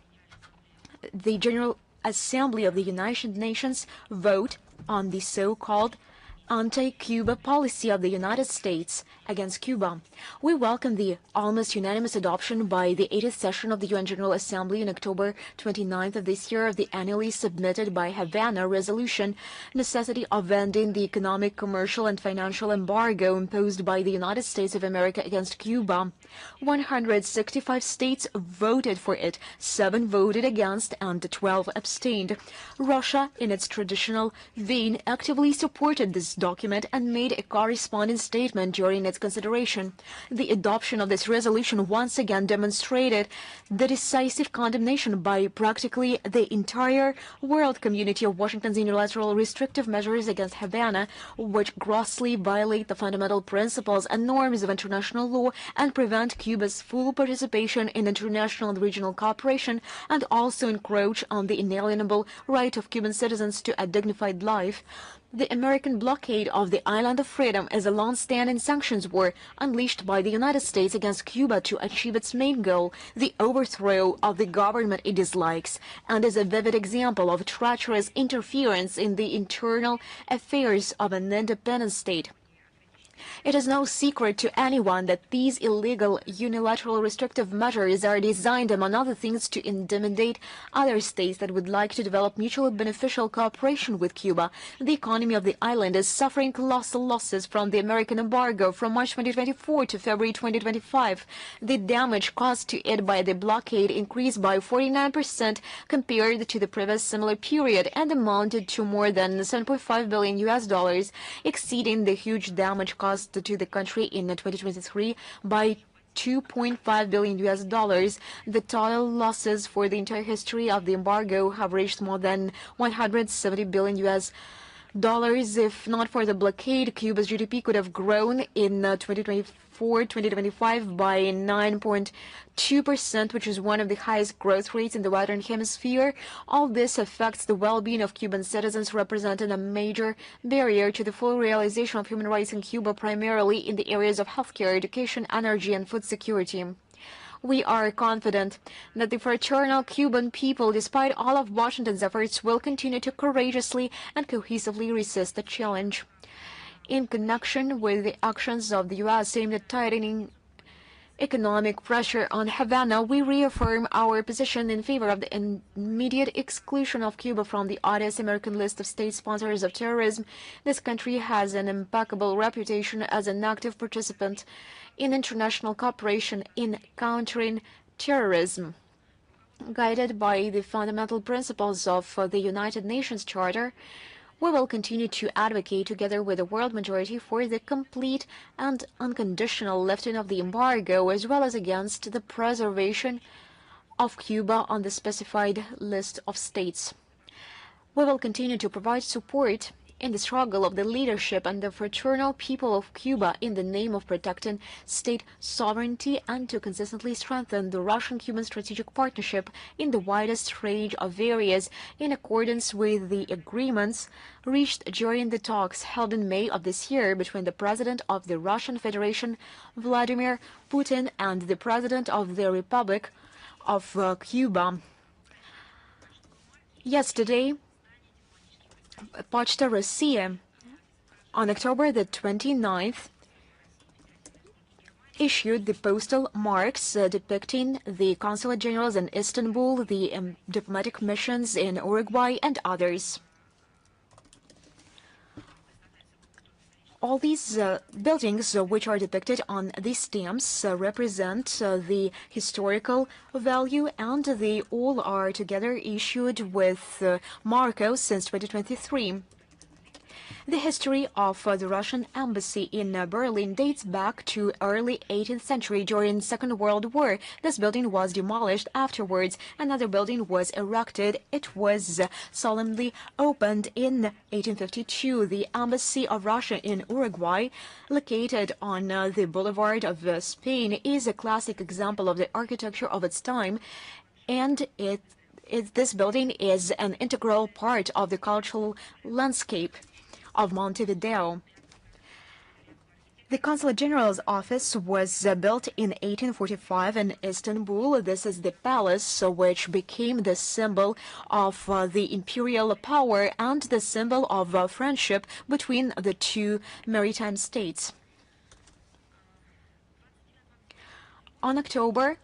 the General Assembly of the United Nations voted on the so-called anti-Cuba policy of the United States against Cuba. We welcome the almost unanimous adoption by the 80th session of the UN General Assembly on October 29th of this year of the annually submitted by Havana resolution necessity of ending the economic, commercial, and financial embargo imposed by the United States of America against Cuba. 165 states voted for it, 7 voted against, and 12 abstained. Russia, in its traditional vein, actively supported this document and made a corresponding statement during its consideration. The adoption of this resolution once again demonstrated the decisive condemnation by practically the entire world community of Washington's unilateral restrictive measures against Havana, which grossly violate the fundamental principles and norms of international law and prevent Cuba's full participation in international and regional cooperation, and also encroach on the inalienable right of Cuban citizens to a dignified life. The American blockade of the Island of Freedom as a long-standing sanctions war unleashed by the United States against Cuba to achieve its main goal, the overthrow of the government it dislikes, and is a vivid example of treacherous interference in the internal affairs of an independent state. It is no secret to anyone that these illegal unilateral restrictive measures are designed, among other things, to intimidate other states that would like to develop mutually beneficial cooperation with Cuba. The economy of the island is suffering colossal losses from the American embargo from March 2024 to February 2025. The damage caused to it by the blockade increased by 49% compared to the previous similar period and amounted to more than $7.5 billion, exceeding the huge damage caused to the country in 2023 by $2.5 billion. The total losses for the entire history of the embargo have reached more than $170 billion. If not for the blockade, Cuba's GDP could have grown in 2024-2025 by 9.2%, which is one of the highest growth rates in the Western Hemisphere. All this affects the well-being of Cuban citizens, representing a major barrier to the full realization of human rights in Cuba, primarily in the areas of healthcare, education, energy, and food security. We are confident that the fraternal Cuban people, despite all of Washington's efforts, will continue to courageously and cohesively resist the challenge. In connection with the actions of the U.S. aimed at tightening economic pressure on Havana, we reaffirm our position in favor of the immediate exclusion of Cuba from the odious American list of state sponsors of terrorism. This country has an impeccable reputation as an active participant in international cooperation in countering terrorism. Guided by the fundamental principles of the United Nations Charter, we will continue to advocate together with the world majority for the complete and unconditional lifting of the embargo, as well as against the preservation of Cuba on the specified list of states. We will continue to provide support in the struggle of the leadership and the fraternal people of Cuba in the name of protecting state sovereignty and to consistently strengthen the Russian-Cuban strategic partnership in the widest range of areas in accordance with the agreements reached during the talks held in May of this year between the President of the Russian Federation, Vladimir Putin, and the President of the Republic of Cuba. Yesterday, Pochta Russia, on October the 29th, issued the postal marks depicting the consulate generals in Istanbul, the diplomatic missions in Uruguay, and others. All these buildings which are depicted on these stamps represent the historical value, and they all are together issued with Marcos since 2023. The history of the Russian embassy in Berlin dates back to early 18th century during the Second World War. This building was demolished afterwards. Another building was erected. It was solemnly opened in 1852. The embassy of Russia in Uruguay, located on the Boulevard of Spain, is a classic example of the architecture of its time, and this building is an integral part of the cultural landscape of Montevideo. The Consulate General's office was built in 1845 in Istanbul. This is the palace which became the symbol of the imperial power and the symbol of friendship between the two maritime states. On October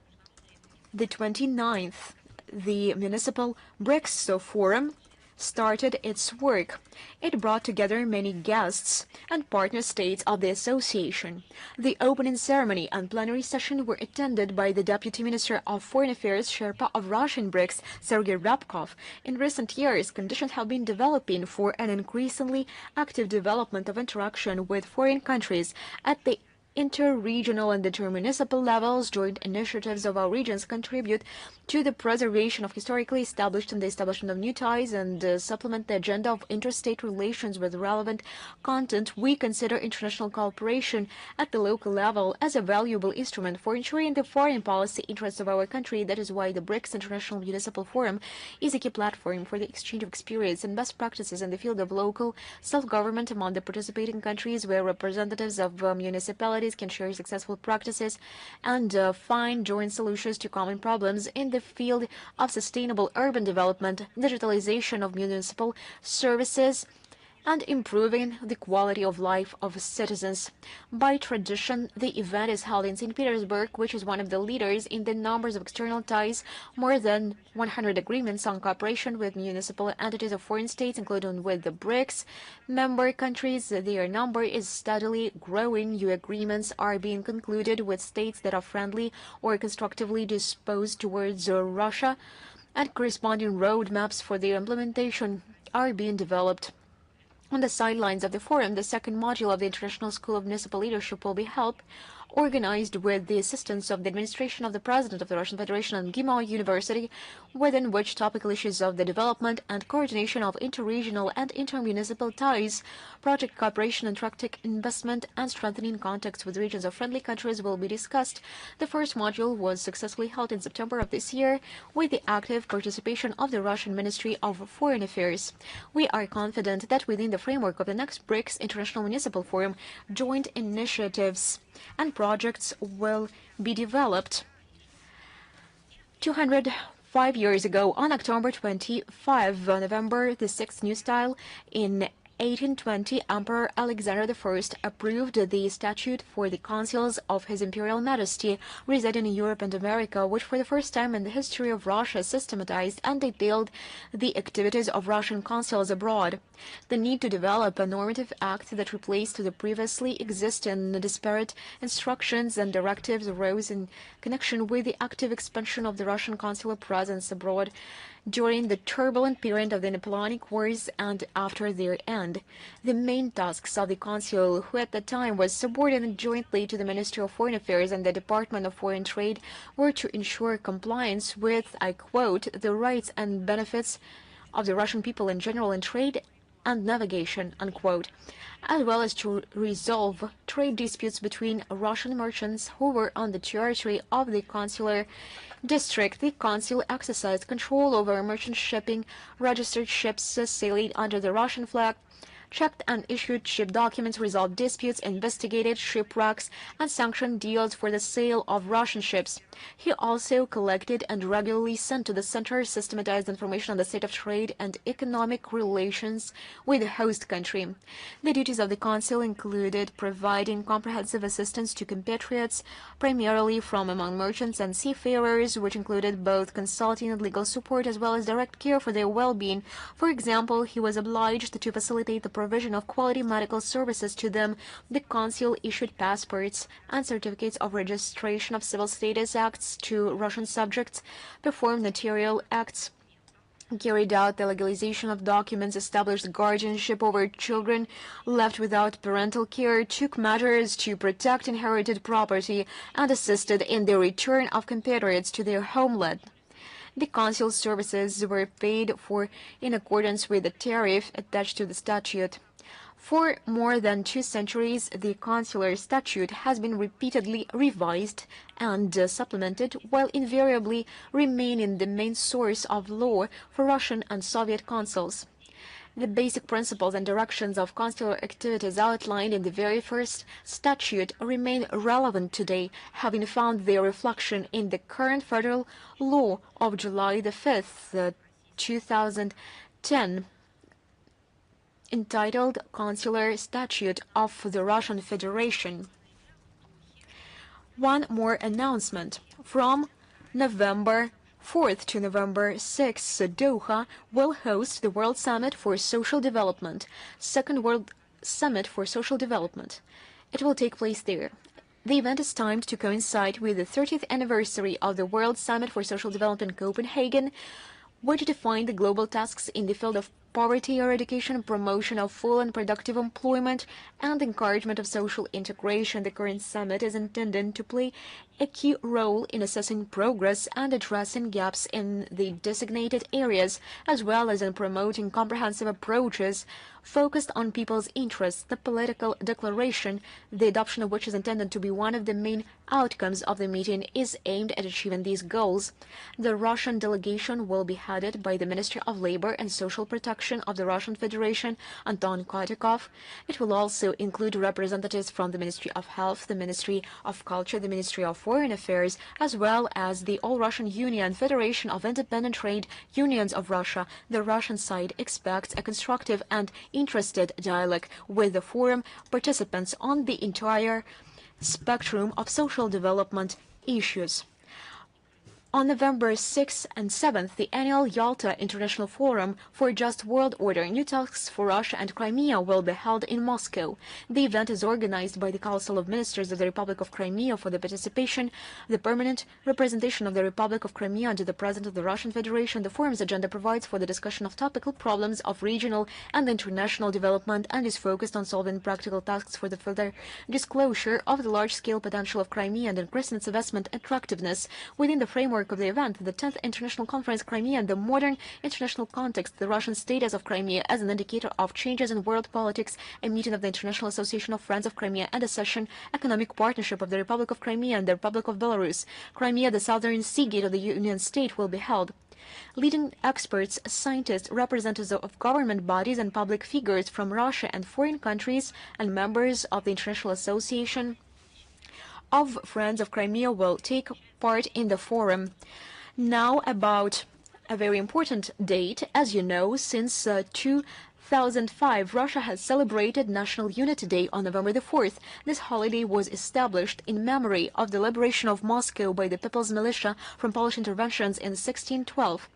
the 29th, the Municipal BRICS Forum started its work. It brought together many guests and partner states of the association. The opening ceremony and plenary session were attended by the Deputy Minister of Foreign Affairs, Sherpa of Russian BRICS, Sergei Rabkov. In recent years, conditions have been developing for an increasingly active development of interaction with foreign countries at the inter-regional and inter-municipal levels. Joint initiatives of our regions contribute to the preservation of historically established and the establishment of new ties and supplement the agenda of interstate relations with relevant content. We consider international cooperation at the local level as a valuable instrument for ensuring the foreign policy interests of our country. That is why the BRICS International Municipal Forum is a key platform for the exchange of experience and best practices in the field of local self-government among the participating countries, where representatives of municipalities can share successful practices and find joint solutions to common problems in the field of sustainable urban development, digitalization of municipal services, and improving the quality of life of citizens. By tradition, the event is held in St. Petersburg, which is one of the leaders in the numbers of external ties. More than 100 agreements on cooperation with municipal entities of foreign states, including with the BRICS member countries. Their number is steadily growing. New agreements are being concluded with states that are friendly or constructively disposed towards Russia, and corresponding roadmaps for their implementation are being developed. On the sidelines of the forum, the second module of the International School of Municipal Leadership will be held, organized with the assistance of the administration of the President of the Russian Federation and Gimao University, within which topical issues of the development and coordination of interregional and intermunicipal ties, project cooperation and strategic investment, and strengthening contacts with regions of friendly countries will be discussed. The first module was successfully held in September of this year with the active participation of the Russian Ministry of Foreign Affairs. We are confident that within the framework of the next BRICS International Municipal Forum, joint initiatives and projects will be developed. 205 years ago, on October 25, November the 6th, New Style, in 1820, Emperor Alexander I approved the statute for the consuls of His Imperial Majesty residing in Europe and America, which for the first time in the history of Russia systematized and detailed the activities of Russian consuls abroad. The need to develop a normative act that replaced the previously existing disparate instructions and directives arose in connection with the active expansion of the Russian consular presence abroad during the turbulent period of the Napoleonic Wars and after their end. The main tasks of the consul, who at the time was subordinate jointly to the Ministry of Foreign Affairs and the Department of Foreign Trade, were to ensure compliance with, I quote, the rights and benefits of the Russian people in general in trade and navigation, unquote, as well as to resolve trade disputes between Russian merchants who were on the territory of the consular district. The consul exercised control over merchant shipping, registered ships sailing under the Russian flag, checked and issued ship documents, resolved disputes, investigated shipwrecks, and sanctioned deals for the sale of Russian ships. He also collected and regularly sent to the center systematized information on the state of trade and economic relations with the host country. The duties of the consul included providing comprehensive assistance to compatriots, primarily from among merchants and seafarers, which included both consulting and legal support as well as direct care for their well-being. For example, he was obliged to facilitate the provision of quality medical services to them. The consul issued passports and certificates of registration of civil status acts to Russian subjects, performed notarial acts, carried out the legalization of documents, established guardianship over children left without parental care, took measures to protect inherited property, and assisted in the return of compatriots to their homeland. The consul services were paid for in accordance with the tariff attached to the statute. For more than 2 centuries, the consular statute has been repeatedly revised and supplemented, while invariably remaining the main source of law for Russian and Soviet consuls. The basic principles and directions of consular activities outlined in the very first statute remain relevant today, having found their reflection in the current federal law of July 5, 2010, entitled Consular Statute of the Russian Federation. One more announcement. From November 4th to November 6th, Doha will host the World Summit for Social Development, Second World Summit for Social Development. It will take place there. The event is timed to coincide with the 30th anniversary of the World Summit for Social Development in Copenhagen, which defined the global tasks in the field of poverty eradication, promotion of full and productive employment, and encouragement of social integration. The current summit is intended to play a key role in assessing progress and addressing gaps in the designated areas, as well as in promoting comprehensive approaches focused on people's interests. The political declaration, the adoption of which is intended to be one of the main outcomes of the meeting, is aimed at achieving these goals. The Russian delegation will be headed by the Ministry of Labor and Social Protection of the Russian Federation, Anton Kotikov. It will also include representatives from the Ministry of Health, the Ministry of Culture, the Ministry of Foreign Affairs, as well as the All-Russian Union, Federation of Independent Trade Unions of Russia. The Russian side expects a constructive and interested dialogue with the forum participants on the entire spectrum of social development issues. On November 6th and 7th, the annual Yalta International Forum for a Just World Order, New Tasks for Russia and Crimea will be held in Moscow. The event is organized by the Council of Ministers of the Republic of Crimea for the participation, the permanent representation of the Republic of Crimea under the President of the Russian Federation. The forum's agenda provides for the discussion of topical problems of regional and international development and is focused on solving practical tasks for the further disclosure of the large-scale potential of Crimea and increasing its investment attractiveness within the framework of the event, the 10th International Conference Crimea and the Modern International Context, the Russian status of Crimea as an indicator of changes in world politics, a meeting of the International Association of Friends of Crimea, and a session, Economic Partnership of the Republic of Crimea and the Republic of Belarus. Crimea, the southern seagate of the Union State, will be held. Leading experts, scientists, representatives of government bodies and public figures from Russia and foreign countries and members of the International Association of Friends of Crimea will take part in the forum. Now about a very important date. As you know, since 2005, Russia has celebrated National Unity Day on November the 4th. This holiday was established in memory of the liberation of Moscow by the People's Militia from Polish interventions in 1612.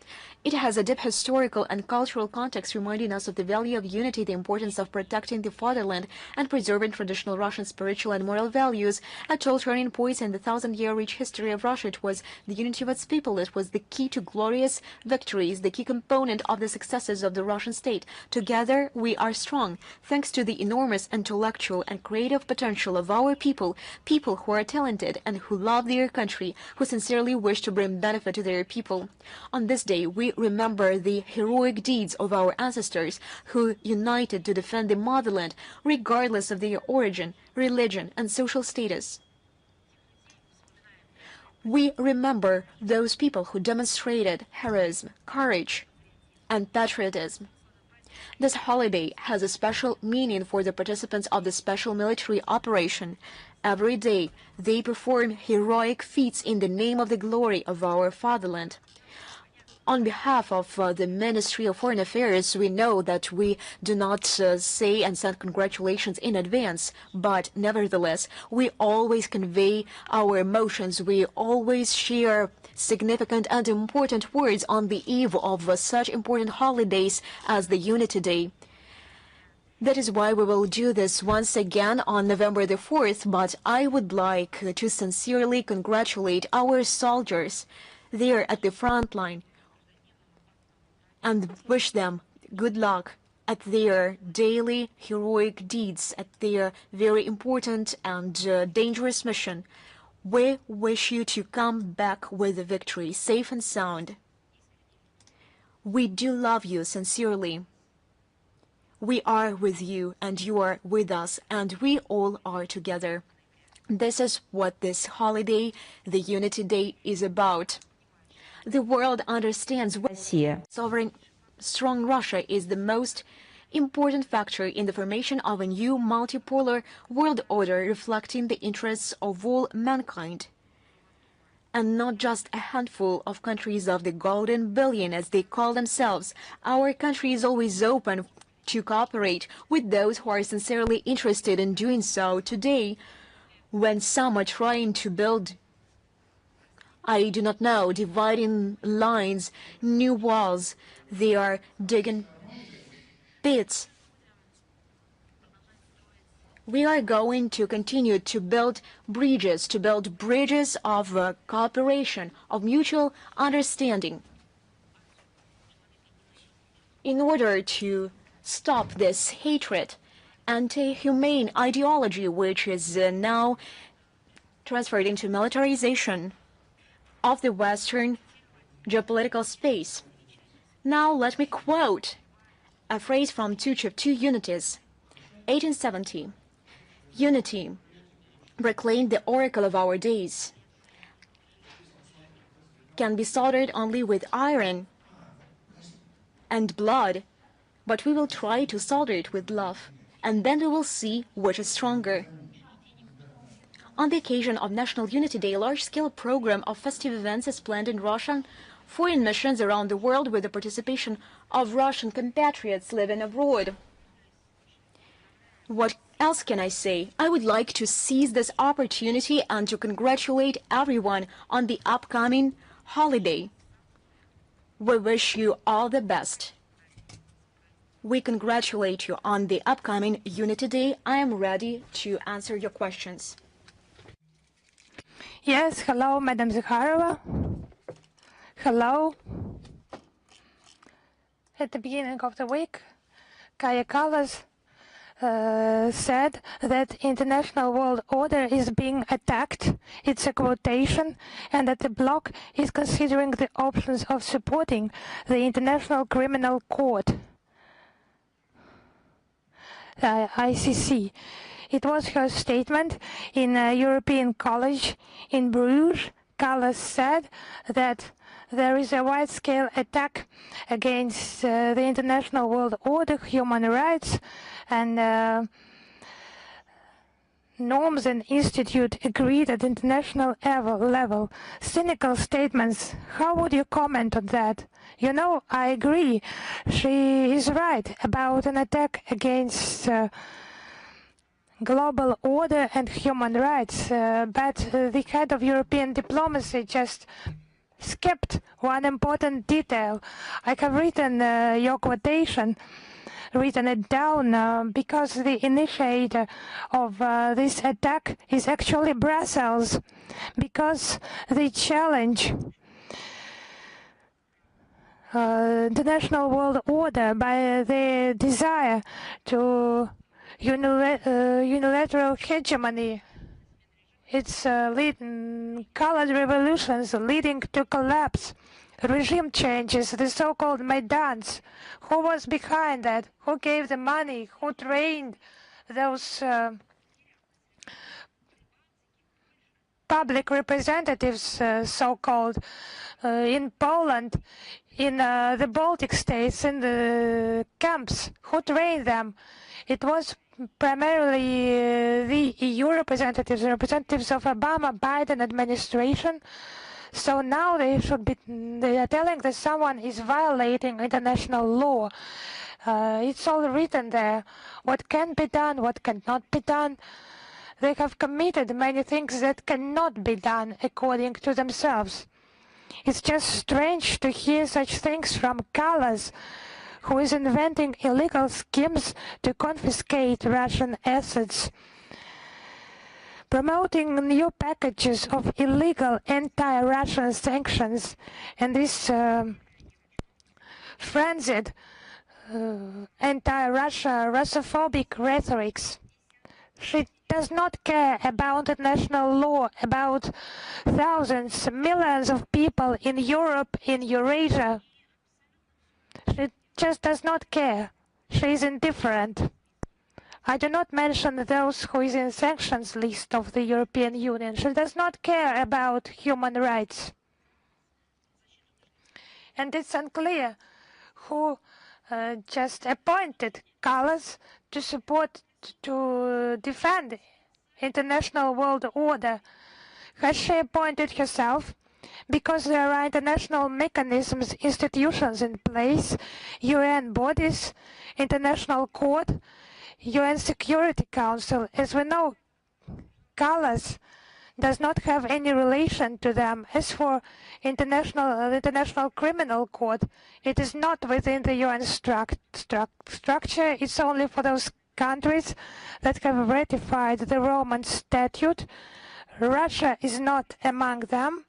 It has a deep historical and cultural context, reminding us of the value of unity, the importance of protecting the fatherland, and preserving traditional Russian spiritual and moral values. At all turning points in the thousand-year rich history of Russia, it was the unity of its people that was the key to glorious victories, the key component of the successes of the Russian state. Together, we are strong, thanks to the enormous intellectual and creative potential of our people, people who are talented and who love their country, who sincerely wish to bring benefit to their people. On this day, we remember the heroic deeds of our ancestors who united to defend the motherland, regardless of their origin, religion, and social status. We remember those people who demonstrated heroism, courage, and patriotism. This holiday has a special meaning for the participants of the special military operation. Every day, they perform heroic feats in the name of the glory of our fatherland. On behalf of the Ministry of Foreign Affairs, we know that we do not say and send congratulations in advance, but nevertheless, we always convey our emotions. We always share significant and important words on the eve of such important holidays as the Unity Day. That is why we will do this once again on November the 4th, but I would like to sincerely congratulate our soldiers there at the front line and wish them good luck at their daily heroic deeds, at their very important and dangerous mission. We wish you to come back with a victory, safe and sound. We do love you sincerely. We are with you and you are with us, and we all are together. This is what this holiday, the Unity Day, is about. The world understands sovereign, strong Russia is the most important factor in the formation of a new multipolar world order reflecting the interests of all mankind, and not just a handful of countries of the Golden Billion, as they call themselves. Our country is always open to cooperate with those who are sincerely interested in doing so. Today, when some are trying to build, I do not know, dividing lines, new walls, they are digging pits. We are going to continue to build bridges, of cooperation, of mutual understanding, in order to stop this hatred, anti-humane ideology which is now transferred into militarization of the Western geopolitical space. Now let me quote a phrase from Two Unities, 1870. Unity proclaimed the oracle of our days, can be soldered only with iron and blood, but we will try to solder it with love, and then we will see which is stronger. On the occasion of National Unity Day, a large-scale program of festive events is planned in Russian foreign missions around the world with the participation of Russian compatriots living abroad. What else can I say? I would like to seize this opportunity and to congratulate everyone on the upcoming holiday. We wish you all the best. We congratulate you on the upcoming Unity Day. I am ready to answer your questions. Yes, hello, Madam Zakharova. Hello. At the beginning of the week, Kaja Kallas said that international world order is being attacked. It's a quotation, and that the bloc is considering the options of supporting the International Criminal Court, ICC. It was her statement in a European college in Bruges. Kallas said that there is a wide-scale attack against the international world order, human rights, and norms and institute agreed at international level. Cynical statements. How would you comment on that? You know, I agree. She is right about an attack against global order and human rights, but the head of European diplomacy just skipped one important detail. I have written your quotation, written it down because the initiator of this attack is actually Brussels, because they challenge the national world order by their desire to unilateral hegemony. It's colored revolutions leading to collapse, regime changes, the so-called Maidans. Who was behind that? Who gave the money? Who trained those public representatives, so-called, in Poland, in the Baltic states, in the camps? Who trained them? It was primarily the EU representatives, the representatives of Obama-Biden administration. So now they are telling that someone is violating international law. It's all written there. What can be done, what cannot be done. They have committed many things that cannot be done according to themselves. It's just strange to hear such things from Kallas, who is inventing illegal schemes to confiscate Russian assets, promoting new packages of illegal anti-Russian sanctions, and this frenzied anti-Russia, Russophobic rhetorics. She does not care about international law, about thousands, millions of people in Europe, in Eurasia. She just does not care. She is indifferent. I do not mention those who is in sanctions list of the European Union. She does not care about human rights. And it's unclear who just appointed Kallas to support, to defend international world order. Has she appointed herself? Because there are international mechanisms, institutions in place, UN bodies, International Court, UN Security Council. As we know, Kallas does not have any relation to them. As for International Criminal Court, it is not within the UN structure. It's only for those countries that have ratified the Roman statute. Russia is not among them.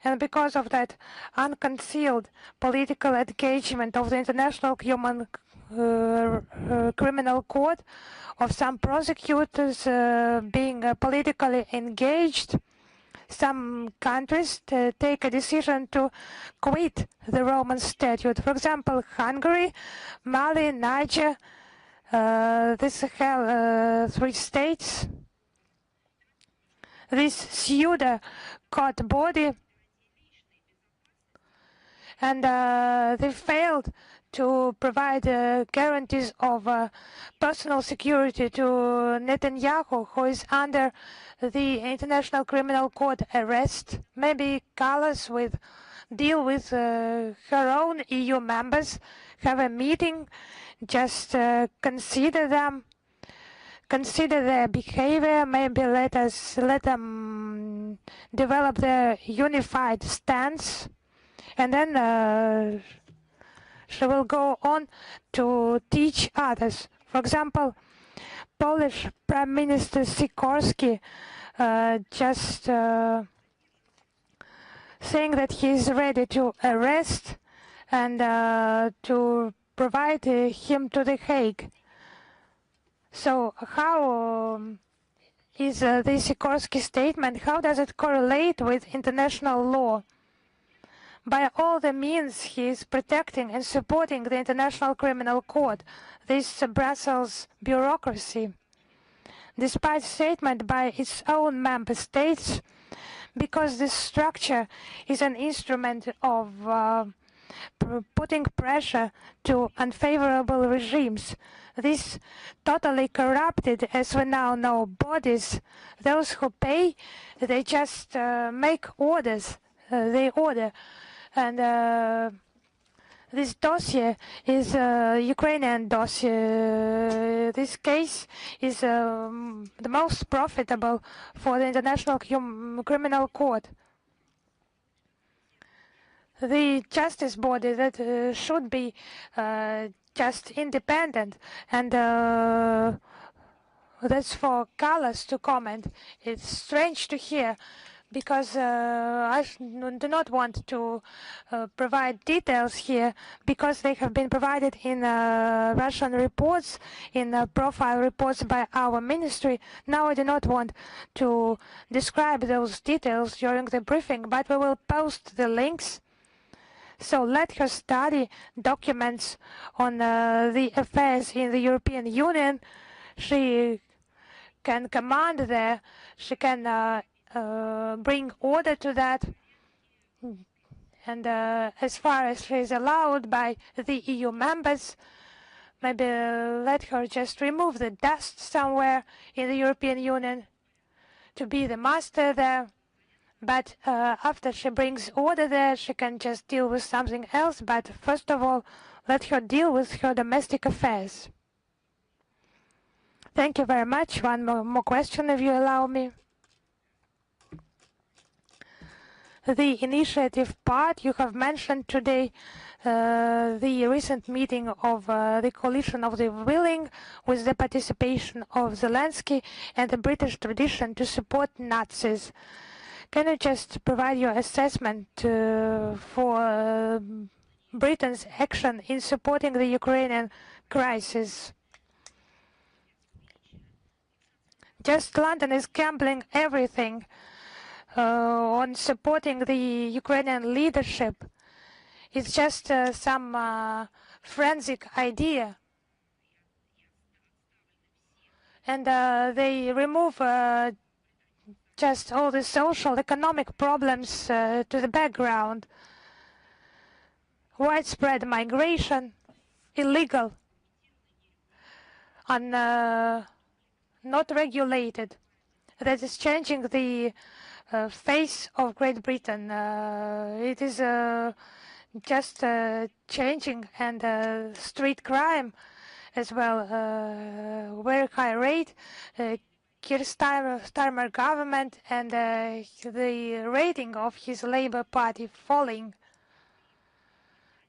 And because of that unconcealed political engagement of the International Criminal Court, of some prosecutors being politically engaged, some countries take a decision to quit the Roman statute. For example, Hungary, Mali, Niger, these have 3 states. This pseudo-court body, and they failed to provide guarantees of personal security to Netanyahu, who is under the International Criminal Court arrest. Maybe Kallas will deal with her own EU members, have a meeting, just consider them, consider their behavior, maybe let them develop their unified stance, and then she will go on to teach others. For example, Polish Prime Minister Sikorski just saying that he is ready to arrest and to provide him to The Hague. So how is the Sikorski statement, how does it correlate with international law? By all the means, he is protecting and supporting the International Criminal Court, this Brussels bureaucracy, despite statement by its own member states, because this structure is an instrument of putting pressure to unfavorable regimes. These totally corrupted, as we now know, bodies, those who pay, they just make orders, they order. And this dossier is a Ukrainian dossier. This case is the most profitable for the International Criminal Court. The justice body that should be just independent, and that's for Callas to comment. It's strange to hear, because I do not want to provide details here, because they have been provided in Russian reports, in profile reports by our ministry. Now I do not want to describe those details during the briefing, but we will post the links. So let her study documents on the affairs in the European Union. She can command there, she can bring order to that, and as far as she is allowed by the EU members, maybe let her just remove the dust somewhere in the European Union to be the master there. But after she brings order there, she can just deal with something else. But first of all, let her deal with her domestic affairs. Thank you very much. One more question, if you allow me. The initiative part you have mentioned today, the recent meeting of the coalition of the willing with the participation of Zelensky and the British tradition to support Nazis. Can you just provide your assessment for Britain's action in supporting the Ukrainian crisis? Just London is gambling everything on supporting the Ukrainian leadership. It's just some forensic idea. And they remove just all the social, economic problems to the background. Widespread migration, illegal, and not regulated. That is changing the face of Great Britain. It is just changing, and street crime as well, very high rate. Keir Starmer government and the rating of his Labour Party falling.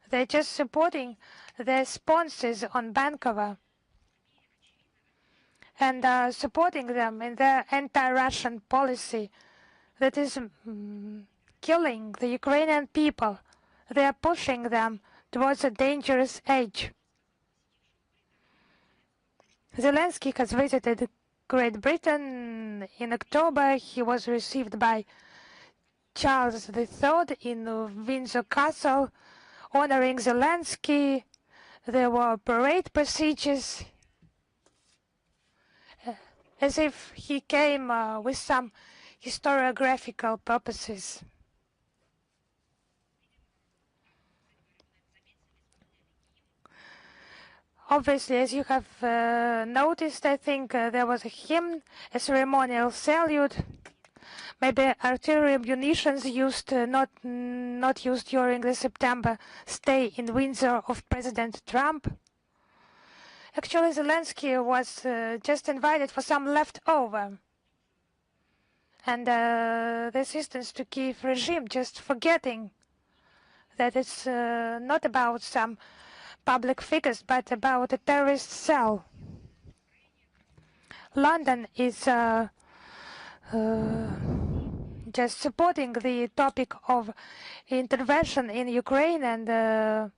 They're just supporting their sponsors on Bankova and supporting them in their anti-Russian policy that is killing the Ukrainian people. They are pushing them towards a dangerous edge. Zelensky has visited Great Britain in October. He was received by Charles III in Windsor Castle, honoring Zelensky. There were parade procedures, as if he came with some historiographical purposes. Obviously, as you have noticed, I think there was a hymn, a ceremonial salute, maybe artillery munitions used, not used during the September stay in Windsor of President Trump. Actually, Zelensky was just invited for some leftover. And the assistance to Kiev regime, just forgetting that it's not about some public figures, but about a terrorist cell. London is just supporting the topic of intervention in Ukraine and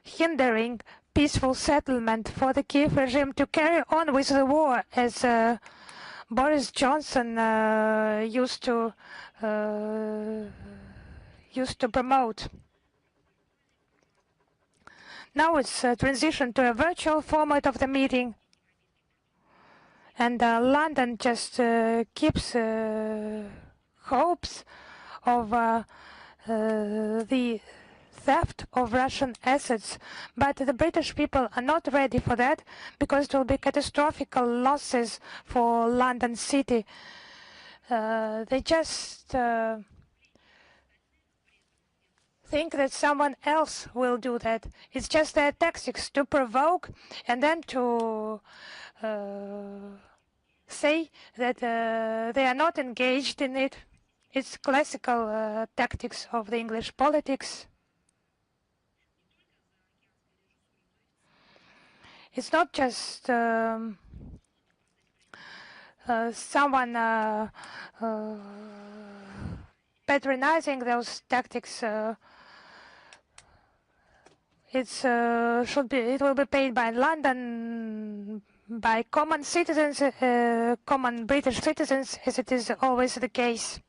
hindering peaceful settlement for the Kiev regime to carry on with the war, as Boris Johnson used to promote. Now it's a transition to a virtual format of the meeting, and London just keeps hopes of the theft of Russian assets, but the British people are not ready for that because it will be catastrophic losses for London City. They just think that someone else will do that. It's just their tactics to provoke and then to say that they are not engaged in it. It's classical tactics of the English politics. It's not just someone patronizing those tactics. It will be paid by London, by common citizens, common British citizens, as it is always the case.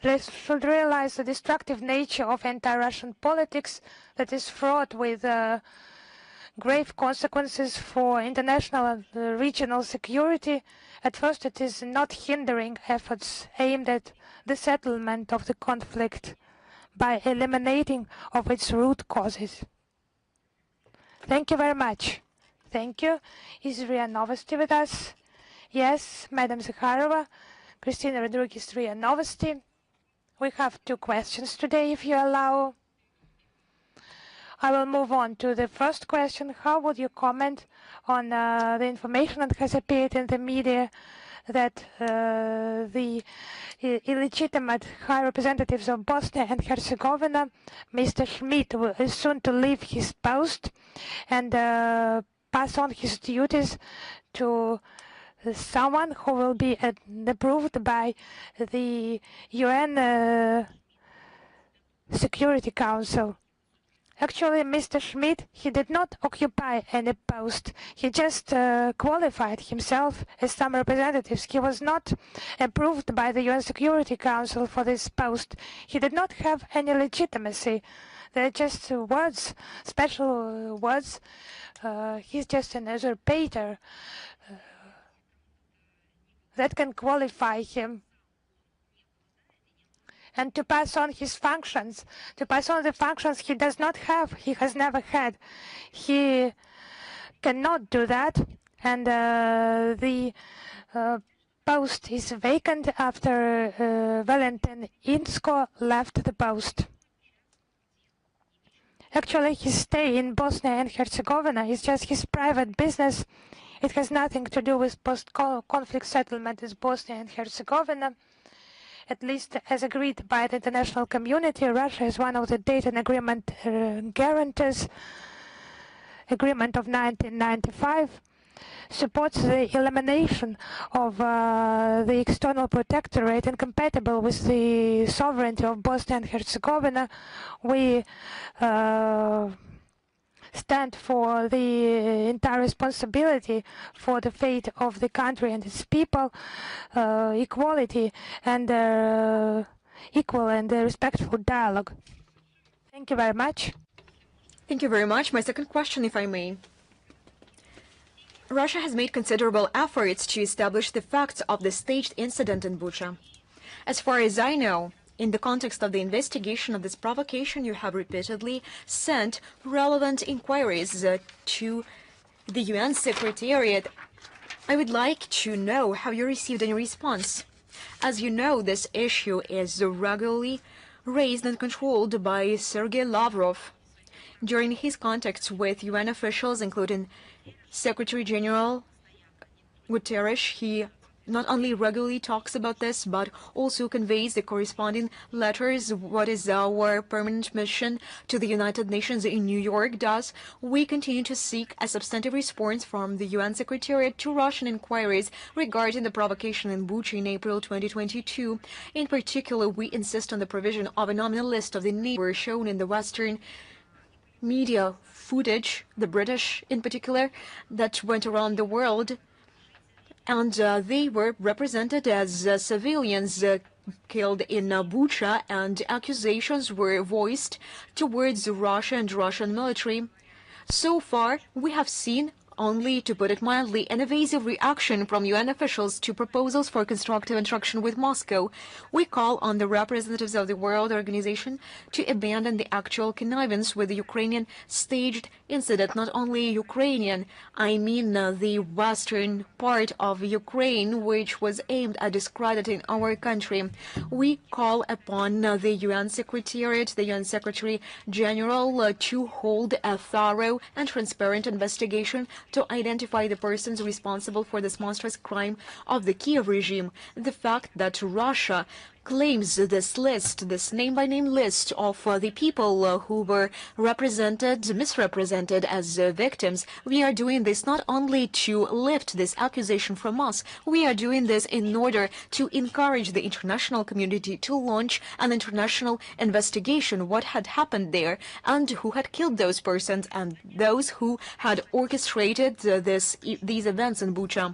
They should realize the destructive nature of anti-Russian politics that is fraught with grave consequences for international and regional security. At first, it is not hindering efforts aimed at the settlement of the conflict by eliminating of its root causes. Thank you very much. Thank you. Is RIA Novosti with us? Yes, Madam Zakharova. Christina Rodriguez, RIA Novosti. We have 2 questions today, if you allow. I will move on to the first question. How would you comment on the information that has appeared in the media that the illegitimate high representatives of Bosnia and Herzegovina, Mr. Schmidt, is soon to leave his post and pass on his duties to someone who will be approved by the UN Security Council? Actually, Mr. Schmidt, he did not occupy any post. He just qualified himself as some representatives. He was not approved by the UN Security Council for this post. He did not have any legitimacy. They're just words, special words. He's just an usurpator that can qualify him. And to pass on his functions, to pass on the functions he does not have, he has never had. He cannot do that, and the post is vacant after Valentin Inzko left the post. Actually, his stay in Bosnia and Herzegovina is just his private business. It has nothing to do with post-conflict settlement with Bosnia and Herzegovina. At least as agreed by the international community, Russia is one of the Dayton Agreement guarantors. Agreement of 1995 supports the elimination of the external protectorate incompatible with the sovereignty of Bosnia and Herzegovina. We stand for the entire responsibility for the fate of the country and its people, equality and equal and respectful dialogue. Thank you very much. Thank you very much. My second question, if I may. Russia has made considerable efforts to establish the facts of the staged incident in Bucha. As far as I know, in the context of the investigation of this provocation, you have repeatedly sent relevant inquiries to the UN Secretariat. I would like to know how you received any response. As you know, this issue is regularly raised and controlled by Sergei Lavrov. During his contacts with UN officials, including Secretary General Guterres, he not only regularly talks about this, but also conveys the corresponding letters. What is our permanent mission to the United Nations in New York does. We continue to seek a substantive response from the UN Secretariat to Russian inquiries regarding the provocation in Bucha in April 2022. In particular, we insist on the provision of a nominal list of the names shown in the Western media footage, the British in particular, that went around the world. And they were represented as civilians killed in Bucha, and accusations were voiced towards Russia and Russian military. So far, we have seen only, to put it mildly, an evasive reaction from UN officials to proposals for constructive interaction with Moscow. We call on the representatives of the World Organization to abandon the actual connivance with the Ukrainian staged incident. Not only Ukrainian, I mean the western part of Ukraine, which was aimed at discrediting our country. We call upon the UN Secretariat, the UN Secretary General, to hold a thorough and transparent investigation to identify the persons responsible for this monstrous crime of the Kiev regime. The fact that Russia claims this list, this name-by-name list of the people who were misrepresented as victims. We are doing this not only to lift this accusation from us, we are doing this in order to encourage the international community to launch an international investigation, what had happened there, and who had killed those persons, and those who had orchestrated these events in Bucha.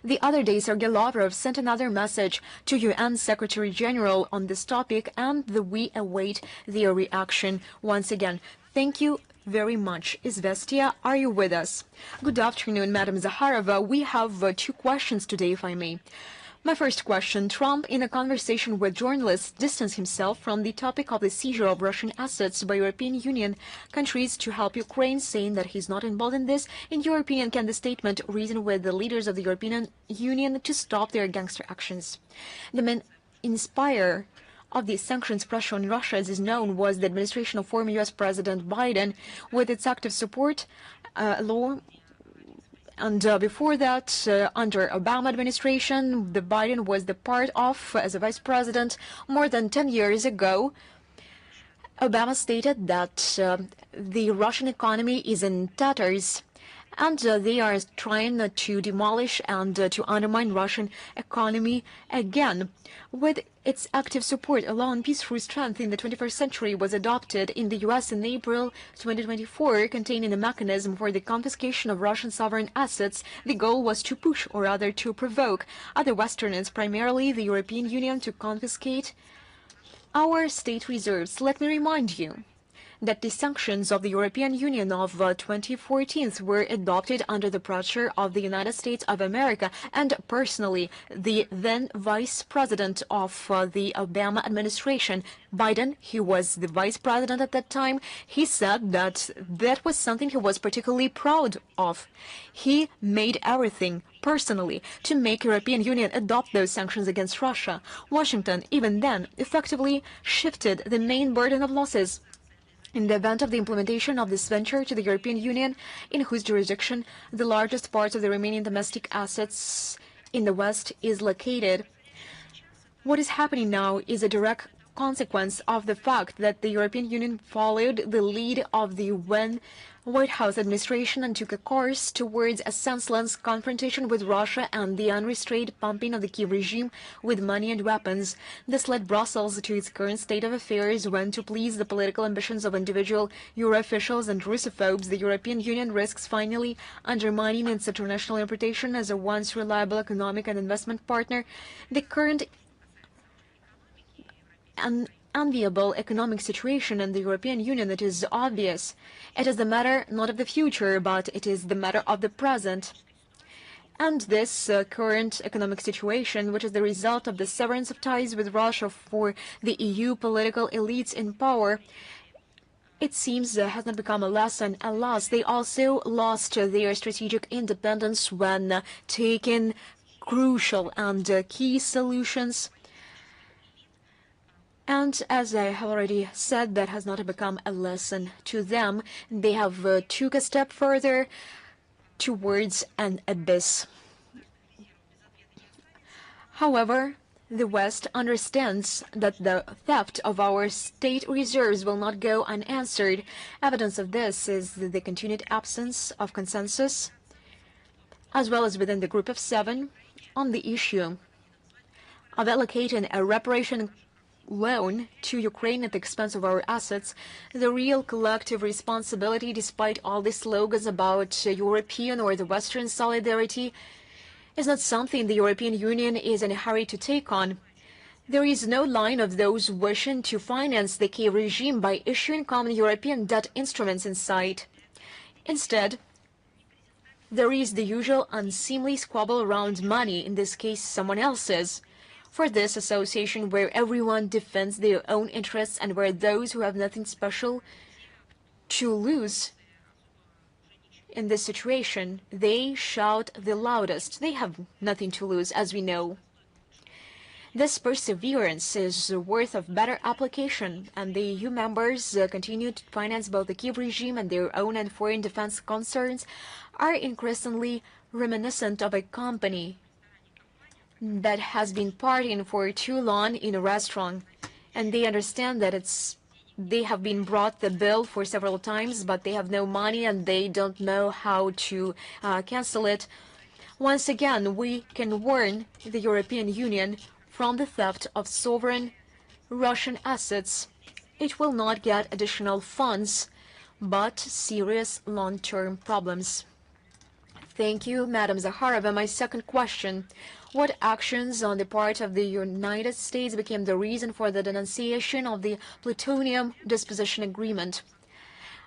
The other day, Sergei Lavrov sent another message to UN Secretary General on this topic, and we await their reaction once again. Thank you very much. Izvestia, are you with us? Good afternoon, Madam Zakharova. We have 2 questions today, if I may. My first question, Trump, in a conversation with journalists, distanced himself from the topic of the seizure of Russian assets by European Union countries to help Ukraine, saying that he's not involved in this. In your opinion, can the statement reason with the leaders of the European Union to stop their gangster actions? The main inspirer of the sanctions pressure on Russia, as is known, was the administration of former U.S. President Biden, with its active support along. And before that, under Obama administration, the Biden was the part of, as a vice president, more than 10 years ago. Obama stated that the Russian economy is in tatters, and they are trying to demolish and to undermine Russian economy again. With its active support alone, peace through strength in the 21st century was adopted in the U.S. in April 2024, containing a mechanism for the confiscation of Russian sovereign assets. The goal was to push, or rather to provoke, other Westerners, primarily the European Union, to confiscate our state reserves. Let me remind you that the sanctions of the European Union of 2014 were adopted under the pressure of the United States of America, and personally, the then vice president of the Obama administration, Biden, he was the vice president at that time, he said that that was something he was particularly proud of. He made everything personally to make European Union adopt those sanctions against Russia. Washington, even then, effectively shifted the main burden of losses in the event of the implementation of this venture to the European Union, in whose jurisdiction the largest part of the remaining domestic assets in the West is located. What is happening now is a direct consequence of the fact that the European Union followed the lead of the White House administration and took a course towards a senseless confrontation with Russia and the unrestrained pumping of the Kiev regime with money and weapons. This led Brussels to its current state of affairs when, to please the political ambitions of individual Euro officials and Russophobes, the European Union risks finally undermining its international reputation as a once reliable economic and investment partner. The current unenviable economic situation in the European Union, it is obvious. It is the matter not of the future, but it is the matter of the present. And this current economic situation, which is the result of the severance of ties with Russia for the EU political elites in power, it seems has not become a lesson. Alas, they also lost their strategic independence when taking crucial and key solutions. And as I have already said, that has not become a lesson to them. They have took a step further towards an abyss. However, the West understands that the theft of our state reserves will not go unanswered. Evidence of this is the continued absence of consensus, as well as within the Group of Seven, on the issue of allocating a reparation loan to Ukraine at the expense of our assets. The real collective responsibility, despite all the slogans about European or the Western solidarity, is not something the European Union is in a hurry to take on. There is no line of those wishing to finance the Kiev regime by issuing common European debt instruments in sight. Instead, There is the usual unseemly squabble around money, in this case someone else's. For this association where everyone defends their own interests and where those who have nothing special to lose in this situation, they shout the loudest. They have nothing to lose, as we know. This perseverance is worth of better application, and the EU members continue to finance both the Kiev regime and their own and foreign defense concerns are increasingly reminiscent of a company that has been partying for too long in a restaurant, and they understand that they have been brought the bill for several times, but they have no money and they don't know how to cancel it. Once again, we can warn the European Union from the theft of sovereign Russian assets. It will not get additional funds, but serious long-term problems. Thank you, Madam Zakharova. My second question: what actions on the part of the United States became the reason for the denunciation of the plutonium disposition agreement?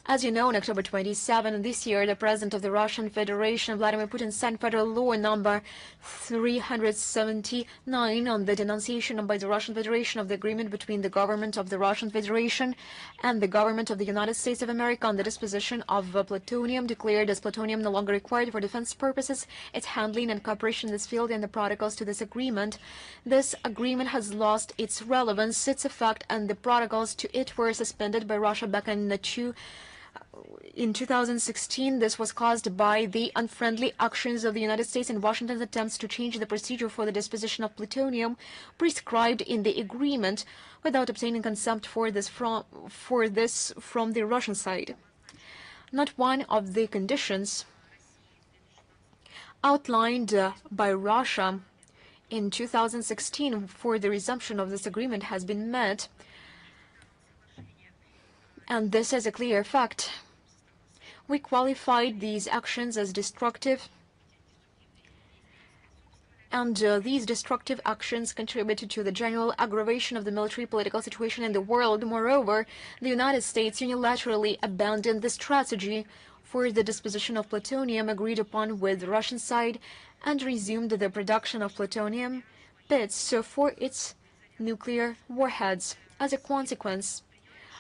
As you know, on October 27 this year, the President of the Russian Federation, Vladimir Putin, signed Federal Law number 379 on the denunciation by the Russian Federation of the agreement between the government of the Russian Federation and the government of the United States of America on the disposition of plutonium, declared as plutonium no longer required for defense purposes, its handling and cooperation in this field, and the protocols to this agreement. This agreement has lost its relevance, its effect, and the protocols to it were suspended by Russia back in 2016. This was caused by the unfriendly actions of the United States and Washington's attempts to change the procedure for the disposition of plutonium prescribed in the agreement without obtaining consent for this from the Russian side. Not one of the conditions outlined by Russia in 2016 for the resumption of this agreement has been met, and this is a clear fact. We qualified these actions as destructive, and these destructive actions contributed to the general aggravation of the military-political situation in the world. Moreover, the United States unilaterally abandoned the strategy for the disposition of plutonium agreed upon with the Russian side and resumed the production of plutonium bits for its nuclear warheads. As a consequence,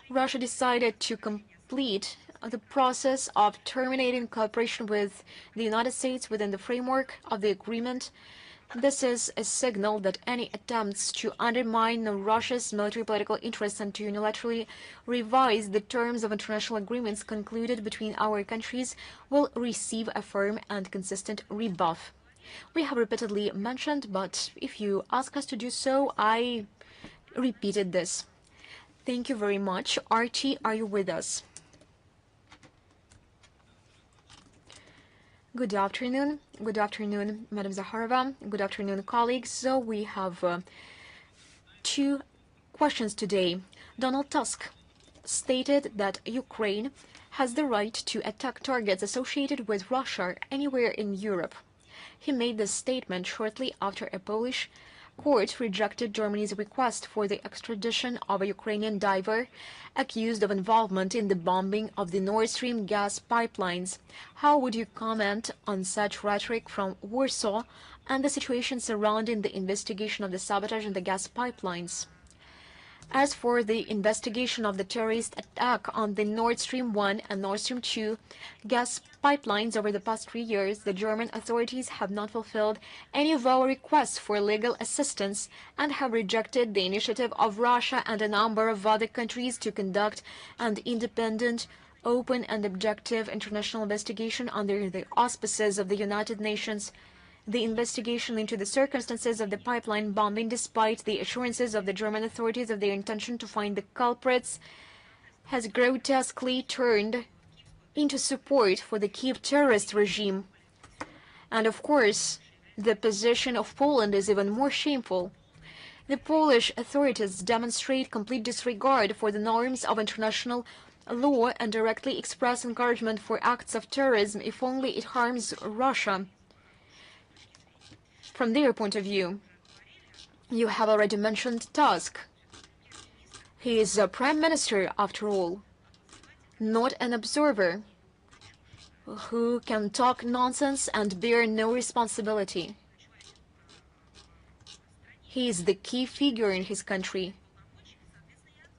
Russia decided to complete the process of terminating cooperation with the United States within the framework of the agreement. This is a signal that any attempts to undermine Russia's military-political interests and to unilaterally revise the terms of international agreements concluded between our countries will receive a firm and consistent rebuff. We have repeatedly mentioned, but if you ask us to do so, I repeated this. Thank you very much. Archie, are you with us? Good afternoon. Good afternoon, Madam Zakharova. Good afternoon, colleagues. So we have two questions today. Donald Tusk stated that Ukraine has the right to attack targets associated with Russia anywhere in Europe. He made this statement shortly after a Polish court rejected Germany's request for the extradition of a Ukrainian diver accused of involvement in the bombing of the Nord Stream gas pipelines. How would you comment on such rhetoric from Warsaw and the situation surrounding the investigation of the sabotage in the gas pipelines? As for the investigation of the terrorist attack on the Nord Stream 1 and Nord Stream 2 gas pipelines over the past 3 years, the German authorities have not fulfilled any of our requests for legal assistance and have rejected the initiative of Russia and a number of other countries to conduct an independent, open and objective international investigation under the auspices of the United Nations. The investigation into the circumstances of the pipeline bombing, despite the assurances of the German authorities of their intention to find the culprits, has grotesquely turned into support for the Kiev terrorist regime. And of course, the position of Poland is even more shameful. The Polish authorities demonstrate complete disregard for the norms of international law and directly express encouragement for acts of terrorism if only it harms Russia. From their point of view, you have already mentioned Tusk. He is a prime minister, after all, not an observer who can talk nonsense and bear no responsibility. He is the key figure in his country,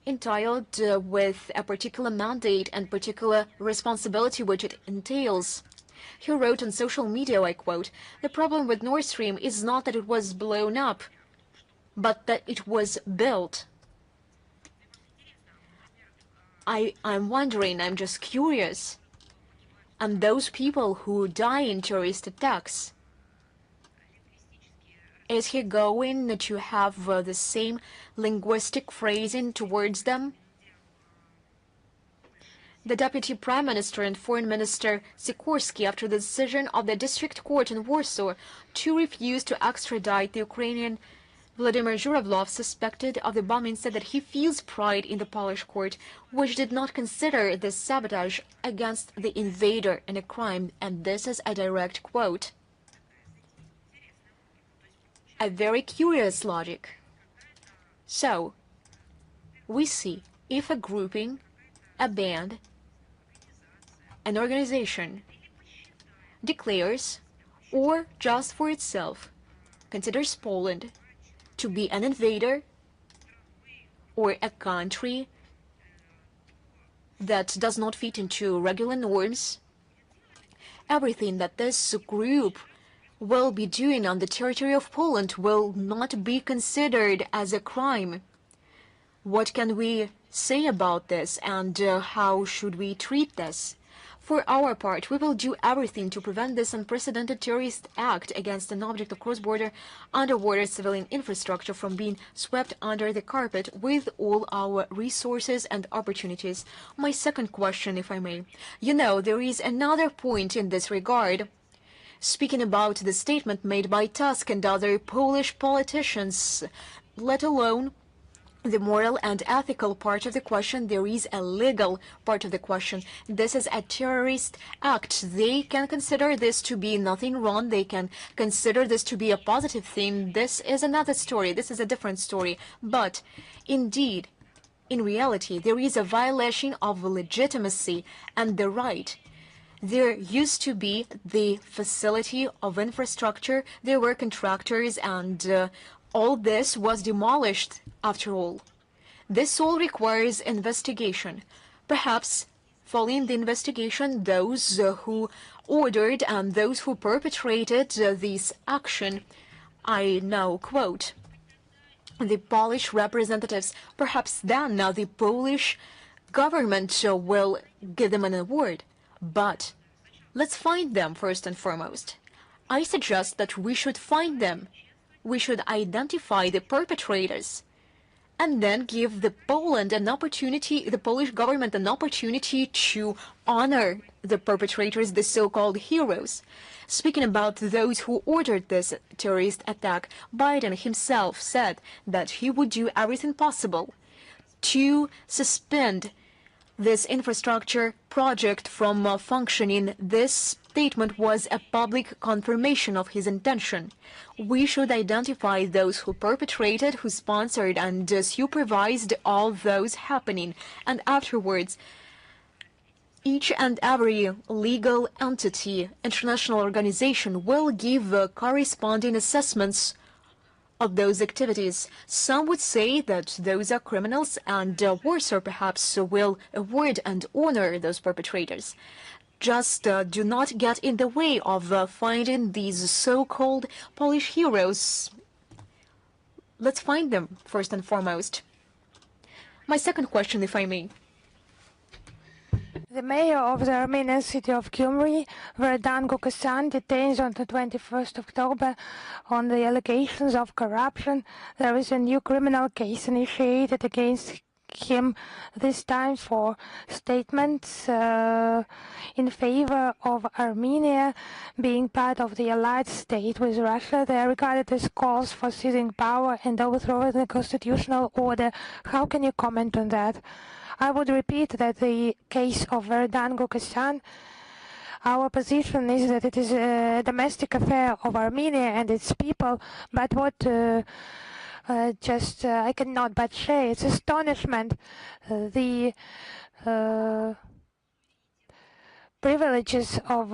entitled with a particular mandate and particular responsibility which it entails. He wrote on social media, I quote, "The problem with Nord Stream is not that it was blown up, but that it was built." I'm wondering, I'm just curious. And those people who die in terrorist attacks, is he going to have the same linguistic phrasing towards them? The Deputy Prime Minister and Foreign Minister Sikorsky, after the decision of the District Court in Warsaw to refuse to extradite the Ukrainian Vladimir Zhuravlov, suspected of the bombing, said that he feels pride in the Polish court, which did not consider this sabotage against the invader and a crime, and this is a direct quote. A very curious logic. So, we see if a grouping, a band, an organization declares, or just for itself, considers Poland to be an invader or a country that does not fit into regular norms, everything that this group will be doing on the territory of Poland will not be considered as a crime. What can we say about this, and how should we treat this? For our part, we will do everything to prevent this unprecedented terrorist act against an object of cross-border underwater civilian infrastructure from being swept under the carpet with all our resources and opportunities. My second question, if I may. You know, there is another point in this regard. Speaking about the statement made by Tusk and other Polish politicians, let alone the moral and ethical part of the question, there is a legal part of the question. This is a terrorist act. They can consider this to be nothing wrong. They can consider this to be a positive thing. This is another story. This is a different story. But indeed, in reality, there is a violation of legitimacy and the right. There used to be the facility of infrastructure. There were contractors, and all this was demolished after all. This all requires investigation. Perhaps, following the investigation, those who ordered and those who perpetrated this action, I now quote, the Polish representatives, perhaps then now the Polish government will give them an award. But let's find them first and foremost. I suggest that we should find them. We should identify the perpetrators and then give the Polish government an opportunity to honor the perpetrators, the so-called heroes. Speaking about those who ordered this terrorist attack, Biden himself said that he would do everything possible to suspend this infrastructure project from functioning. This statement was a public confirmation of his intention. We should identify those who perpetrated, who sponsored and supervised all those happening, and afterwards each and every legal entity, international organization will give corresponding assessments of those activities. Some would say that those are criminals, and Warsaw perhaps will award and honor those perpetrators. Just do not get in the way of finding these so-called Polish heroes. Let's find them first and foremost. My second question, if I may. The mayor of the Armenian city of Gyumri, Verdan Gukasan, detained on the 21st of October on the allegations of corruption. There is a new criminal case initiated against him, this time for statements in favor of Armenia being part of the allied state with Russia. They are regarded as calls for seizing power and overthrowing the constitutional order. How can you comment on that? I would repeat that the case of Verdan Gukasan, our position is that it is a domestic affair of Armenia and its people, but what I cannot but say, it's astonishment. The privileges of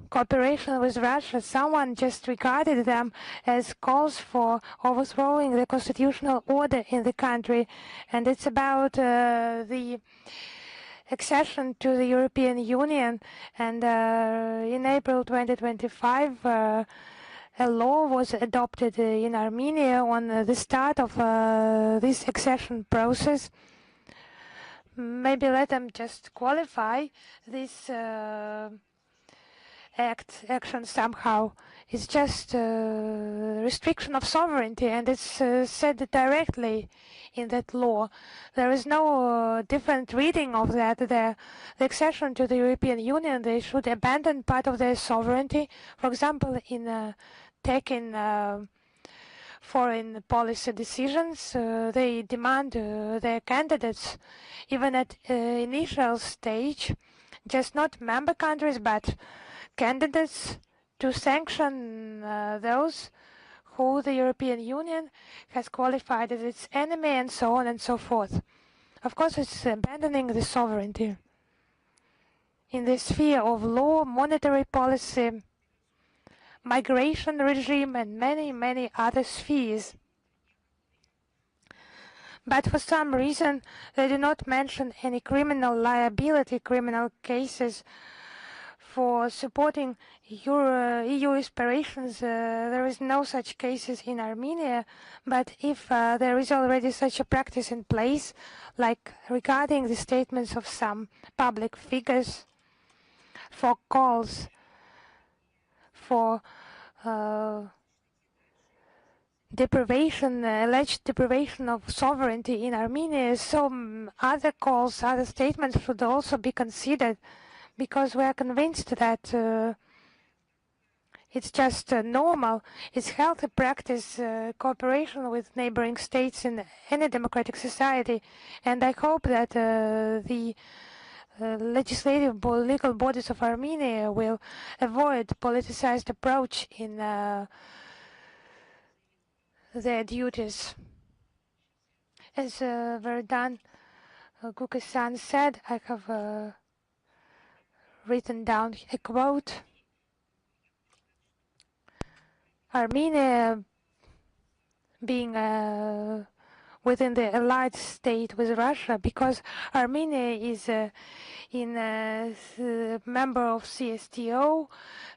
cooperation with Russia, someone just regarded them as calls for overthrowing the constitutional order in the country. And it's about the accession to the European Union. And in April 2025, a law was adopted in Armenia on the start of this accession process. Maybe let them just qualify this action somehow. It's just restriction of sovereignty, and it's said directly in that law. There is no different reading of that. The accession to the European Union, they should abandon part of their sovereignty. For example, in taking foreign policy decisions, they demand their candidates, even at initial stage, just not member countries, but candidates, to sanction those who the European Union has qualified as its enemy, and so on and so forth. Of course, it's abandoning the sovereignty in the sphere of law, monetary policy, migration regime, and many other spheres. But for some reason, they do not mention any criminal liability, criminal cases for supporting EU aspirations. There is no such cases in Armenia, but if there is already such a practice in place, like regarding the statements of some public figures for calls for deprivation, alleged deprivation of sovereignty in Armenia, so other calls, other statements should also be considered, because we are convinced that it's just normal, it's healthy practice, cooperation with neighboring states in any democratic society. And I hope that the legislative legal bodies of Armenia will avoid politicized approach in their duties. As Verdan Gukasan said, I have written down a quote. Armenia being within the allied state with Russia, because Armenia is a member of CSTO,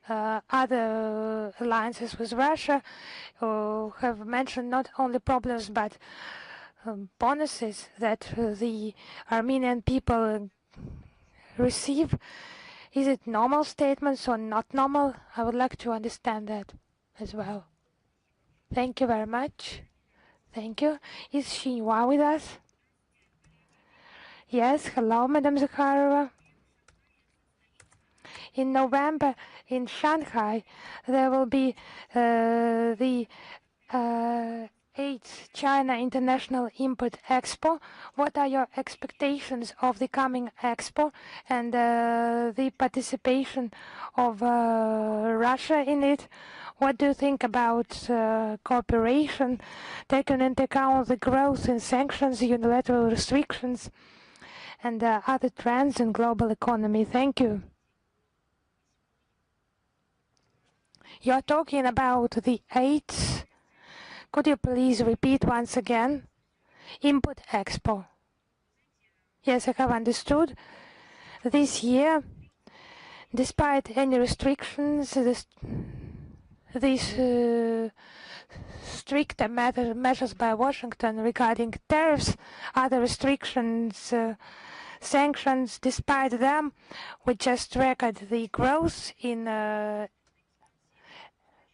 other alliances with Russia, have mentioned not only problems but bonuses that the Armenian people receive. Is it normal statements or not normal? I would like to understand that as well. Thank you very much. Thank you. Is Xinhua with us? Yes, hello, Madam Zakharova. In November in Shanghai, there will be the 8th China International Import Expo. What are your expectations of the coming Expo and the participation of Russia in it? What do you think about cooperation, taking into account the growth in sanctions, unilateral restrictions, and other trends in global economy? Thank you. You're talking about the 8th. Could you please repeat once again? Import Expo. Yes, I have understood. This year, despite any restrictions, these strict measures by Washington regarding tariffs, other restrictions, sanctions, despite them, we just record the growth in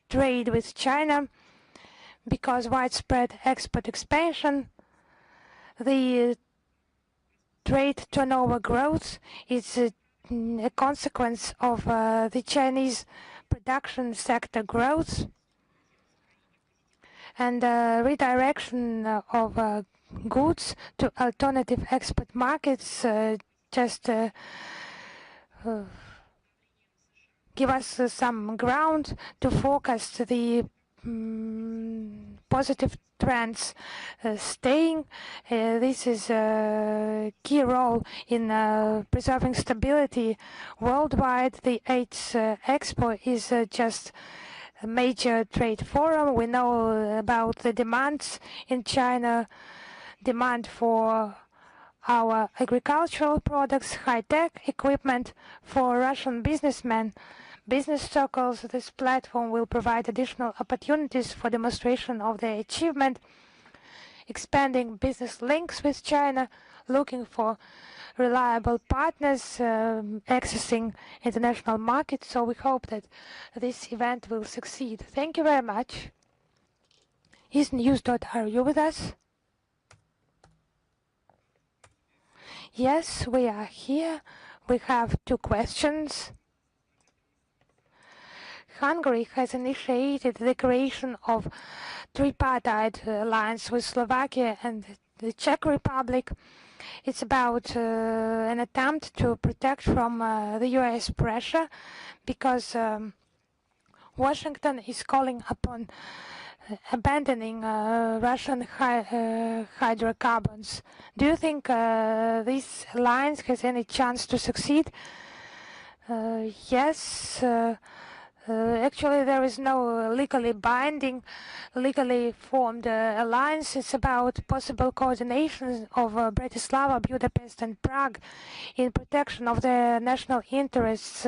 trade with China, because widespread export expansion, the trade turnover growth is a consequence of the Chinese production sector growth and redirection of goods to alternative export markets just give us some ground to forecast the positive trends staying. This is a key role in preserving stability worldwide. The AIDS Expo is just a major trade forum. We know about the demands in China, demand for our agricultural products, high-tech equipment for Russian businessmen. Business circles, this platform will provide additional opportunities for demonstration of their achievement, expanding business links with China, looking for reliable partners, accessing international markets. So we hope that this event will succeed. Thank you very much. Is News.ru with us? Yes, we are here. We have two questions. Hungary has initiated the creation of tripartite alliance with Slovakia and the Czech Republic. It's about an attempt to protect from the US pressure because Washington is calling upon abandoning Russian hydrocarbons. Do you think this alliance has any chance to succeed? Yes. Actually, there is no legally binding, legally formed alliance. It's about possible coordination of Bratislava, Budapest, and Prague in protection of their national interests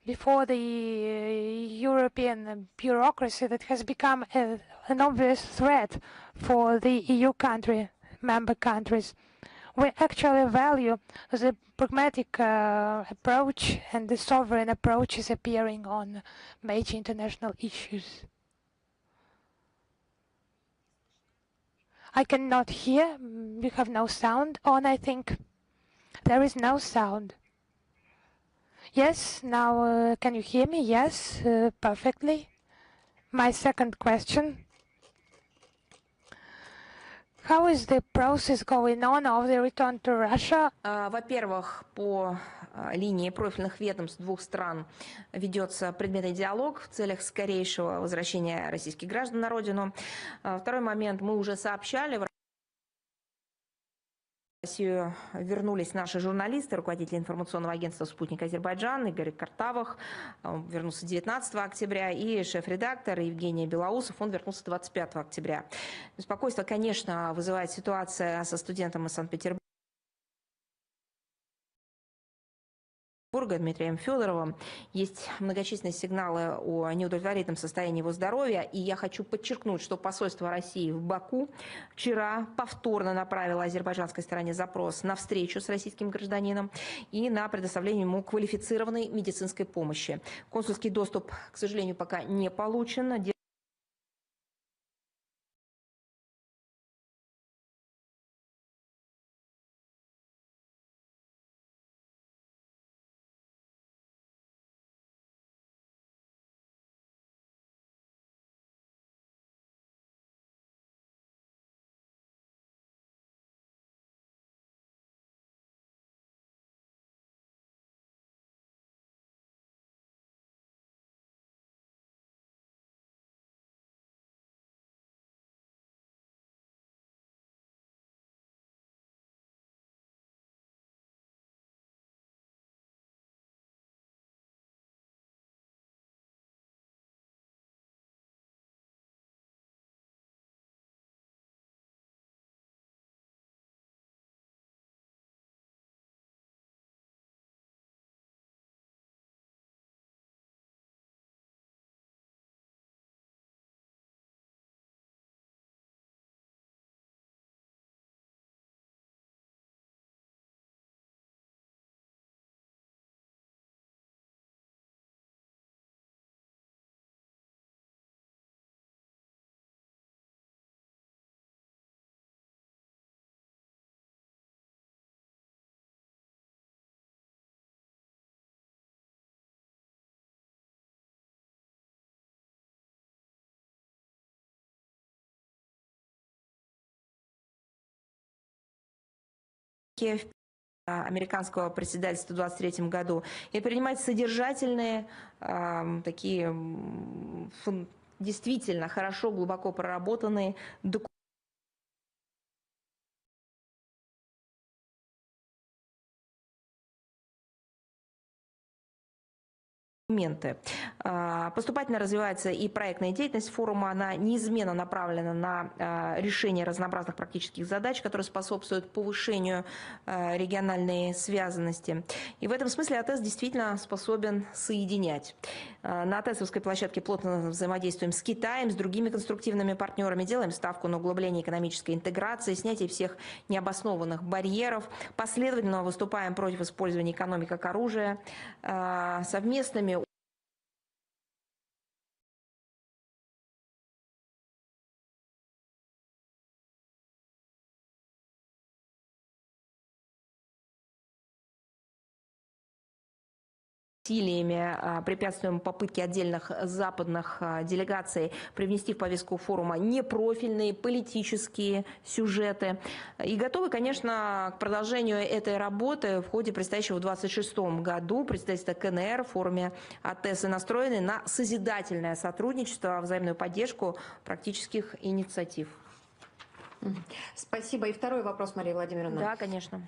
before the European bureaucracy that has become an obvious threat for the EU member countries. We actually value the pragmatic approach, and the sovereign approach is appearing on major international issues. I cannot hear. You have no sound on, I think. There is no sound. Yes, now can you hear me? Yes, perfectly. My second question. How is the process going on of the return to Russia? Во-первых, по линии профильных ведомств двух стран ведется предметный диалог в целях скорейшего возвращения российских граждан на родину. Второй момент, мы уже сообщали, в Россию вернулись наши журналисты, руководители информационного агентства «Спутник Азербайджан» Игорь Картавых, вернулся 19 октября, и шеф-редактор Евгений Белоусов, он вернулся 25 октября. Беспокойство, конечно, вызывает ситуация со студентом из Санкт-Петербурга Дмитрием Федоровым. Есть многочисленные сигналы о неудовлетворительном состоянии его здоровья. И я хочу подчеркнуть, что посольство России в Баку вчера повторно направило азербайджанской стороне запрос на встречу с российским гражданином и на предоставление ему квалифицированной медицинской помощи. Консульский доступ, к сожалению, пока не получен. Американского председательства в 2023 году и принимать содержательные такие действительно хорошо, глубоко проработанные документы. Поступательно развивается и проектная деятельность форума. Она неизменно направлена на решение разнообразных практических задач, которые способствуют повышению региональной связанности. И в этом смысле АТЭС действительно способен соединять. На АТЭСовской площадке плотно взаимодействуем с Китаем, с другими конструктивными партнерами, делаем ставку на углубление экономической интеграции, снятие всех необоснованных барьеров, последовательно выступаем против использования экономики как оружия, совместными усилиями препятствуем попытке отдельных западных делегаций привнести в повестку форума непрофильные политические сюжеты. И готовы, конечно, к продолжению этой работы в ходе предстоящего в 2026 году председательства КНР в форуме АТЭС и настроены на созидательное сотрудничество, взаимную поддержку практических инициатив. Спасибо. И второй вопрос, Мария Владимировна. Да, конечно.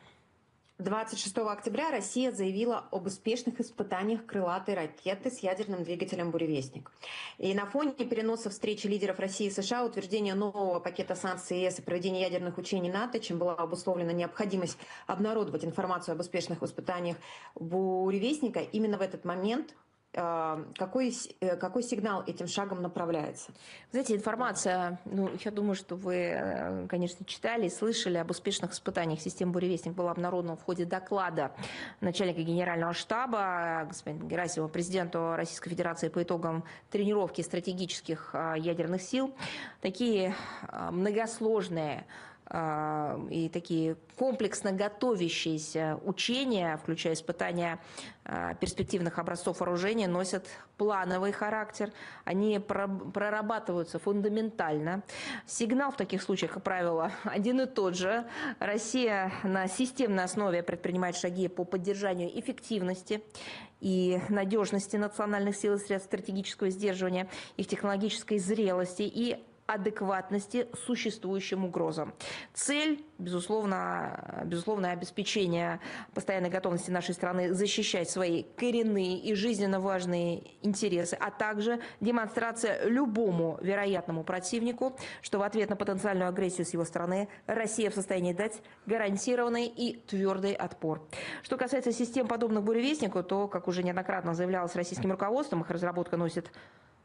26 октября Россия заявила об успешных испытаниях крылатой ракеты с ядерным двигателем «Буревестник». И на фоне переноса встречи лидеров России и США, утверждения нового пакета санкций ЕС и проведения ядерных учений НАТО, чем была обусловлена необходимость обнародовать информацию об успешных испытаниях «Буревестника», именно в этот момент какой сигнал этим шагом направляется? Знаете, информация, я думаю, что вы, конечно, читали и слышали об успешных испытаниях системы «Буревестник», была обнародована в ходе доклада начальника генерального штаба господина Герасимова президенту Российской Федерации по итогам тренировки стратегических ядерных сил. Такие многосложные и такие комплексно готовящиеся учения, включая испытания перспективных образцов вооружения, носят плановый характер. Они прорабатываются фундаментально. Сигнал в таких случаях, как правило, один и тот же. Россия на системной основе предпринимает шаги по поддержанию эффективности и надежности национальных сил и средств стратегического сдерживания, их технологической зрелости и адекватности существующим угрозам. Цель, безусловно, обеспечение постоянной готовности нашей страны защищать свои коренные и жизненно важные интересы, а также демонстрация любому вероятному противнику, что в ответ на потенциальную агрессию с его стороны Россия в состоянии дать гарантированный и твердый отпор. Что касается систем, подобных «Буревестнику», то, как уже неоднократно заявлялось российским руководством, их разработка носит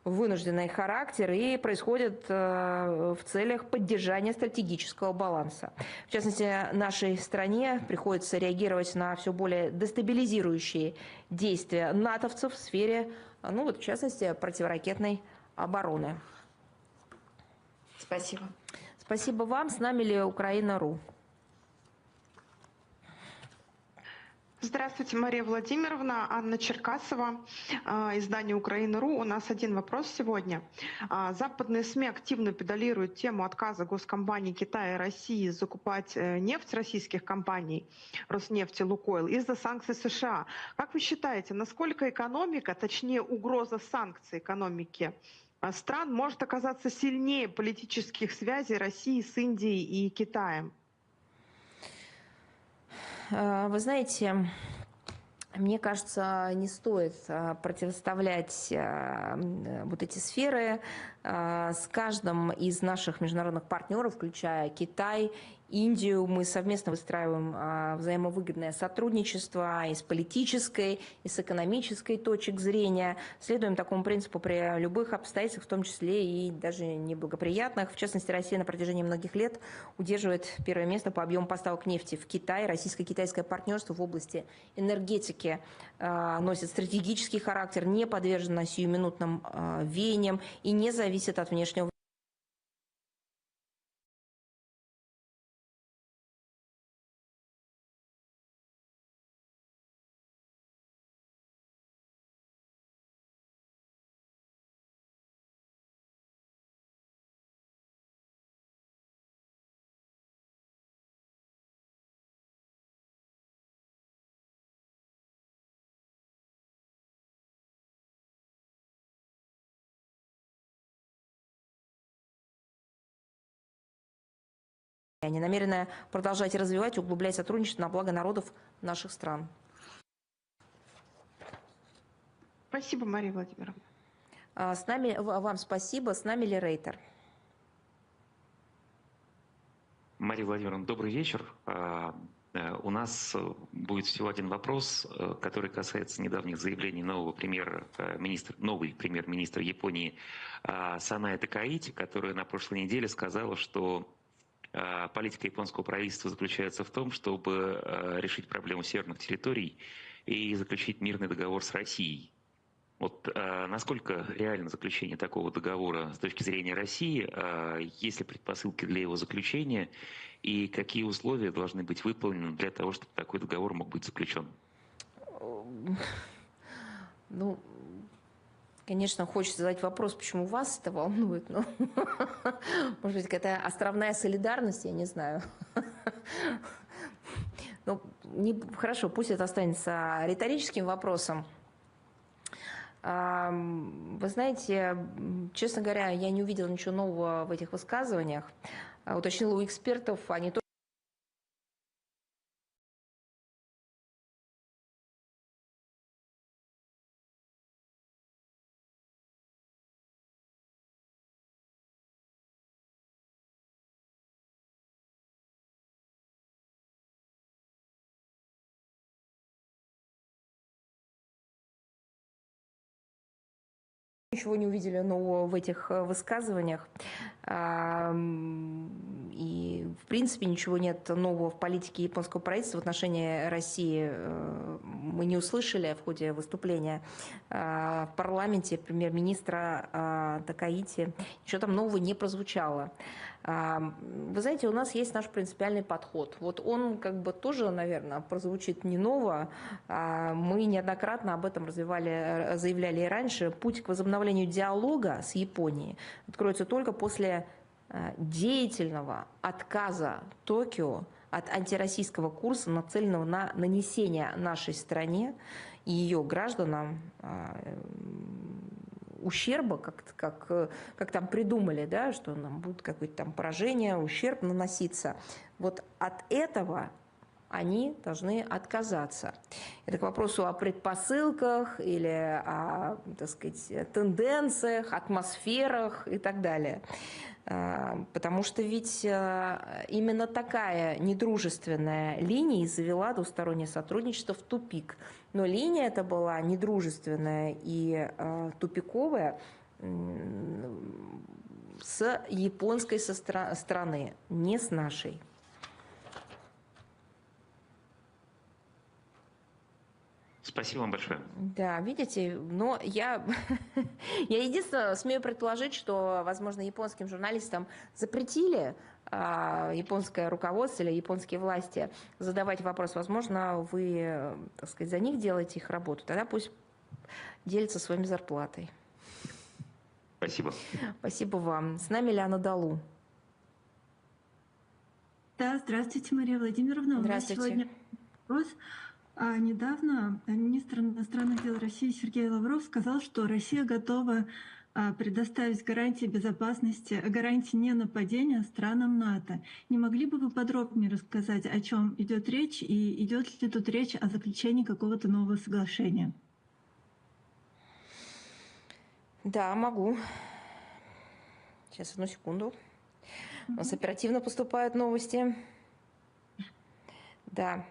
вынужденный характер и происходит в целях поддержания стратегического баланса. В частности, нашей стране приходится реагировать на все более дестабилизирующие действия натовцев в сфере, в частности, противоракетной обороны. Спасибо. Спасибо вам. С нами ли Украина.ру? Здравствуйте, Мария Владимировна, Анна Черкасова, издание «Украина.ру». У нас один вопрос сегодня. Западные СМИ активно педалируют тему отказа госкомпаний Китая и России закупать нефть российских компаний Роснефть и Лукойл из-за санкций США. Как вы считаете, насколько экономика, точнее угроза санкций экономики стран может оказаться сильнее политических связей России с Индией и Китаем? Вы знаете, мне кажется, не стоит противоставлять вот эти сферы. С каждым из наших международных партнеров, включая Китай, Индию, мы совместно выстраиваем взаимовыгодное сотрудничество и с политической, и с экономической точек зрения. Следуем такому принципу при любых обстоятельствах, в том числе и даже неблагоприятных. В частности, Россия на протяжении многих лет удерживает первое место по объему поставок нефти в Китай. Российско-китайское партнерство в области энергетики носит стратегический характер, не подвержено сиюминутным веяниям и не зависит от внешнего Они намерены продолжать развивать и углублять сотрудничество на благо народов наших стран. Спасибо, Мария Владимировна. С нами, вам спасибо. С нами ли Рейтер? Мария Владимировна, добрый вечер. У нас будет всего один вопрос, который касается недавних заявлений нового премьер-министра Японии Санае Такаити, которая на прошлой неделе сказала, что политика японского правительства заключается в том, чтобы решить проблему северных территорий и заключить мирный договор с Россией. Вот насколько реально заключение такого договора с точки зрения России, есть ли предпосылки для его заключения и какие условия должны быть выполнены для того, чтобы такой договор мог быть заключен? Ну, конечно, хочется задать вопрос, почему вас это волнует, но, может быть, какая-то островная солидарность, я не знаю. Ну, хорошо, пусть это останется риторическим вопросом. Вы знаете, честно говоря, я не увидела ничего нового в этих высказываниях. Уточнила у экспертов, они тоже ничего не увидели нового в этих высказываниях. И, в принципе, ничего нет нового в политике японского правительства в отношении России. Мы не услышали в ходе выступления в парламенте премьер-министра Такаити. Ничего там нового не прозвучало. Вы знаете, у нас есть наш принципиальный подход. Вот он как бы тоже, наверное, прозвучит не ново. Мы неоднократно об этом заявляли и раньше. Путь к возобновлению диалога с Японией откроется только после деятельного отказа Токио от антироссийского курса, нацеленного на нанесение нашей стране и ее гражданам ущерба, как там придумали, да, что нам будут какое-то там поражение, ущерб наноситься. Вот от этого они должны отказаться. Это к вопросу о предпосылках или о, так сказать, тенденциях, атмосферах и так далее. Потому что ведь именно такая недружественная линия завела двустороннее сотрудничество в тупик. Но линия эта была недружественная и тупиковая с японской стороны, не с нашей. Спасибо вам большое. Да, видите, но я единственное смею предположить, что, возможно, японским журналистам запретили японское руководство или японские власти задавать вопрос. Возможно, вы, так сказать, за них делаете их работу. Тогда пусть делятся своими зарплатой. Спасибо. Спасибо вам. С нами Ляна Далу. Да, здравствуйте, Мария Владимировна. Здравствуйте. У нас сегодня вопрос. Недавно министр иностранных дел России Сергей Лавров сказал, что Россия готова предоставить гарантии безопасности, гарантии ненападения странам НАТО. Не могли бы вы подробнее рассказать, о чем идет речь и идет ли тут речь о заключении какого-то нового соглашения? Да, могу. Сейчас, одну секунду. У нас оперативно поступают новости. Да.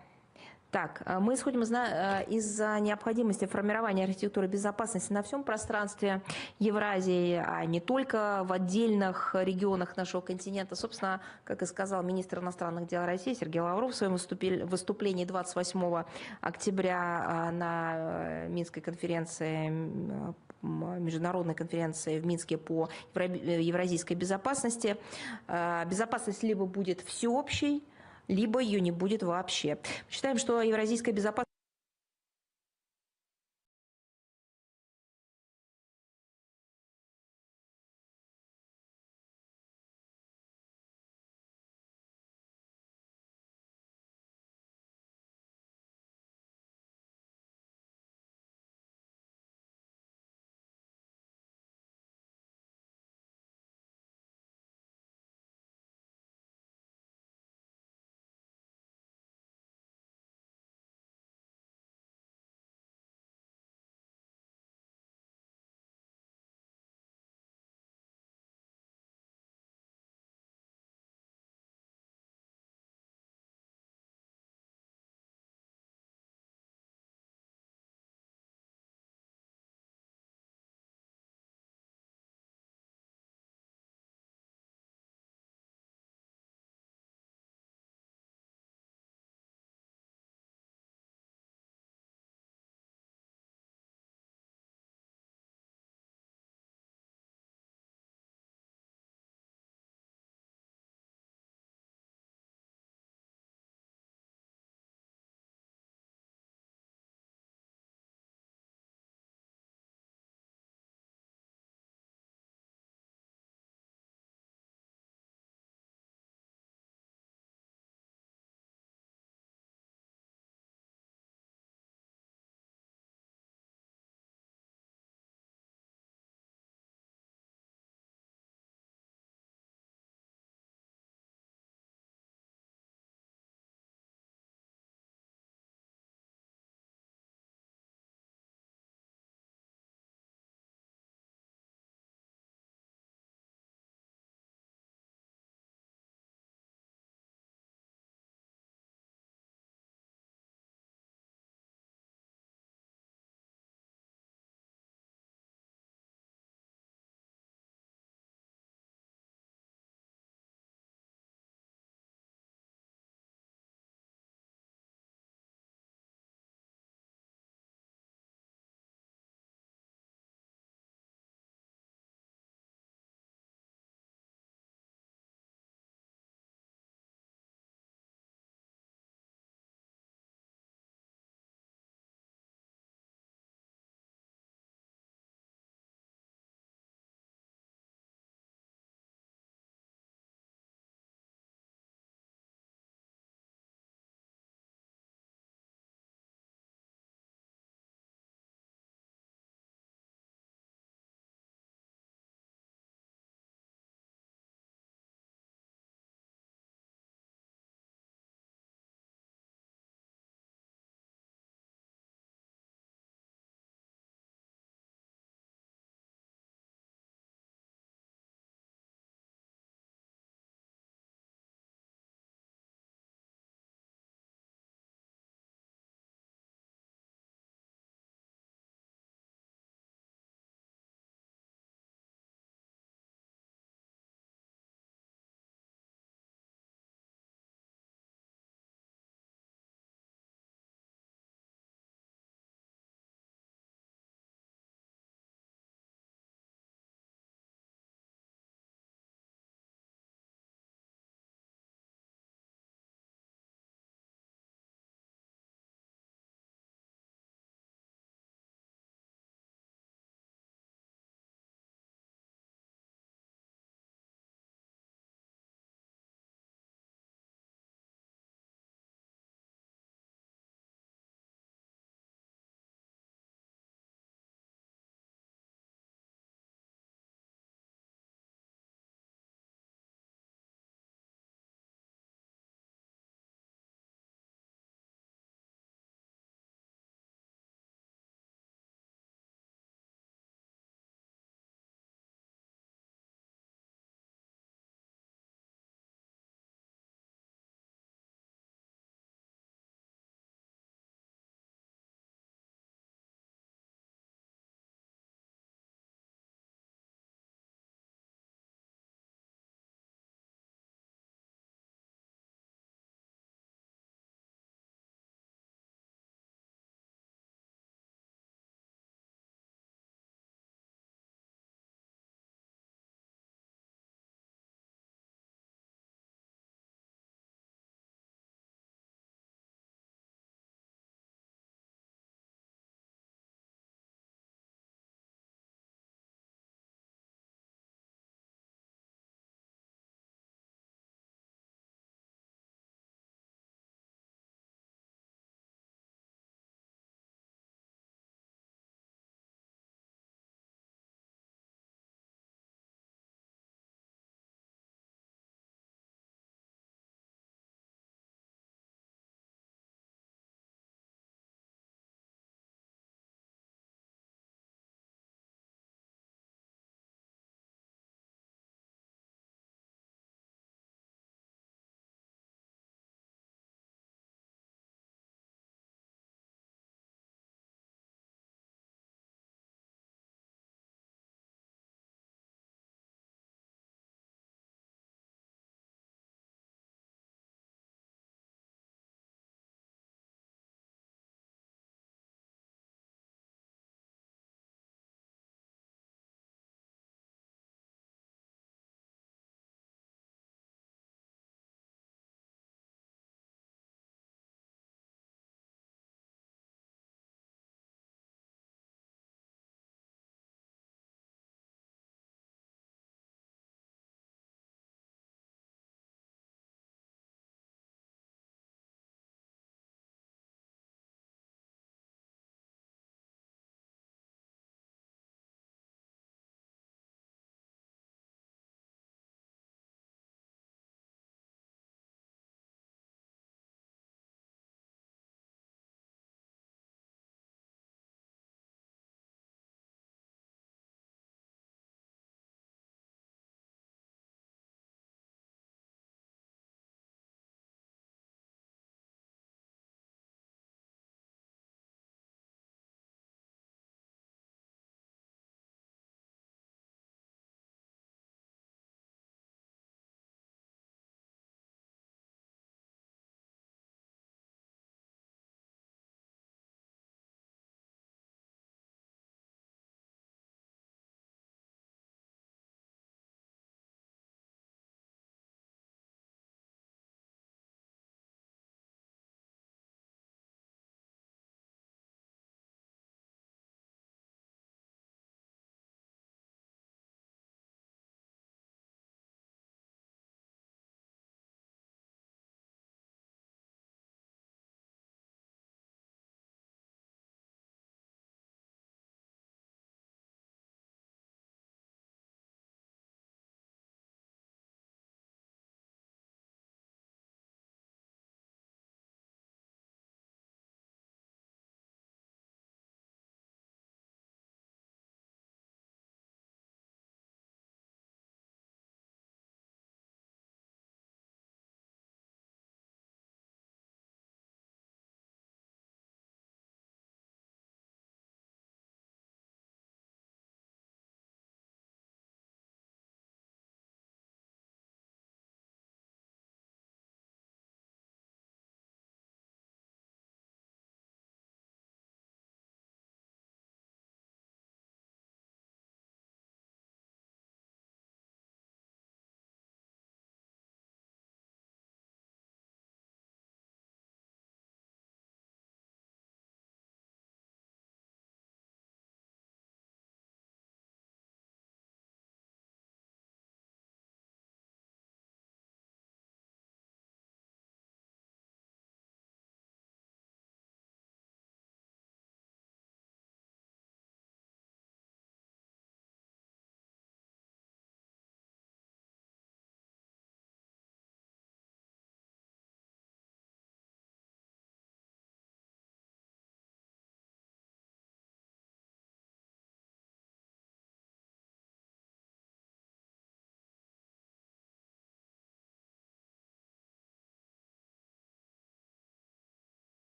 Так, мы исходим из необходимости формирования архитектуры безопасности на всем пространстве Евразии, а не только в отдельных регионах нашего континента. Собственно, как и сказал министр иностранных дел России Сергей Лавров в своем выступлении 28 октября на Минской конференции, международной конференции в Минске по евразийской безопасности. Безопасность либо будет всеобщей, либо ее не будет вообще. Считаем, что евразийская безопасность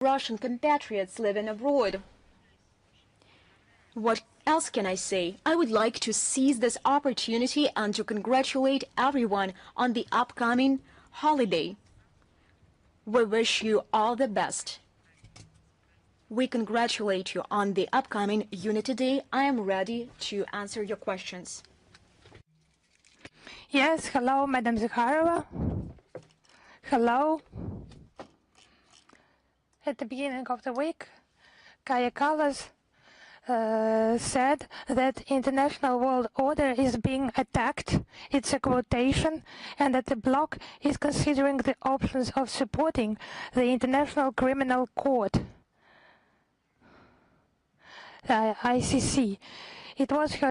Russian compatriots living abroad. What else can I say? I would like to seize this opportunity and to congratulate everyone on the upcoming holiday. We wish you all the best. We congratulate you on the upcoming Unity Day. I am ready to answer your questions. Yes, hello, Madam Zakharova. Hello. At the beginning of the week, Kaja Kallas said that international world order is being attacked, it's a quotation, and that the bloc is considering the options of supporting the International Criminal Court, ICC. It was her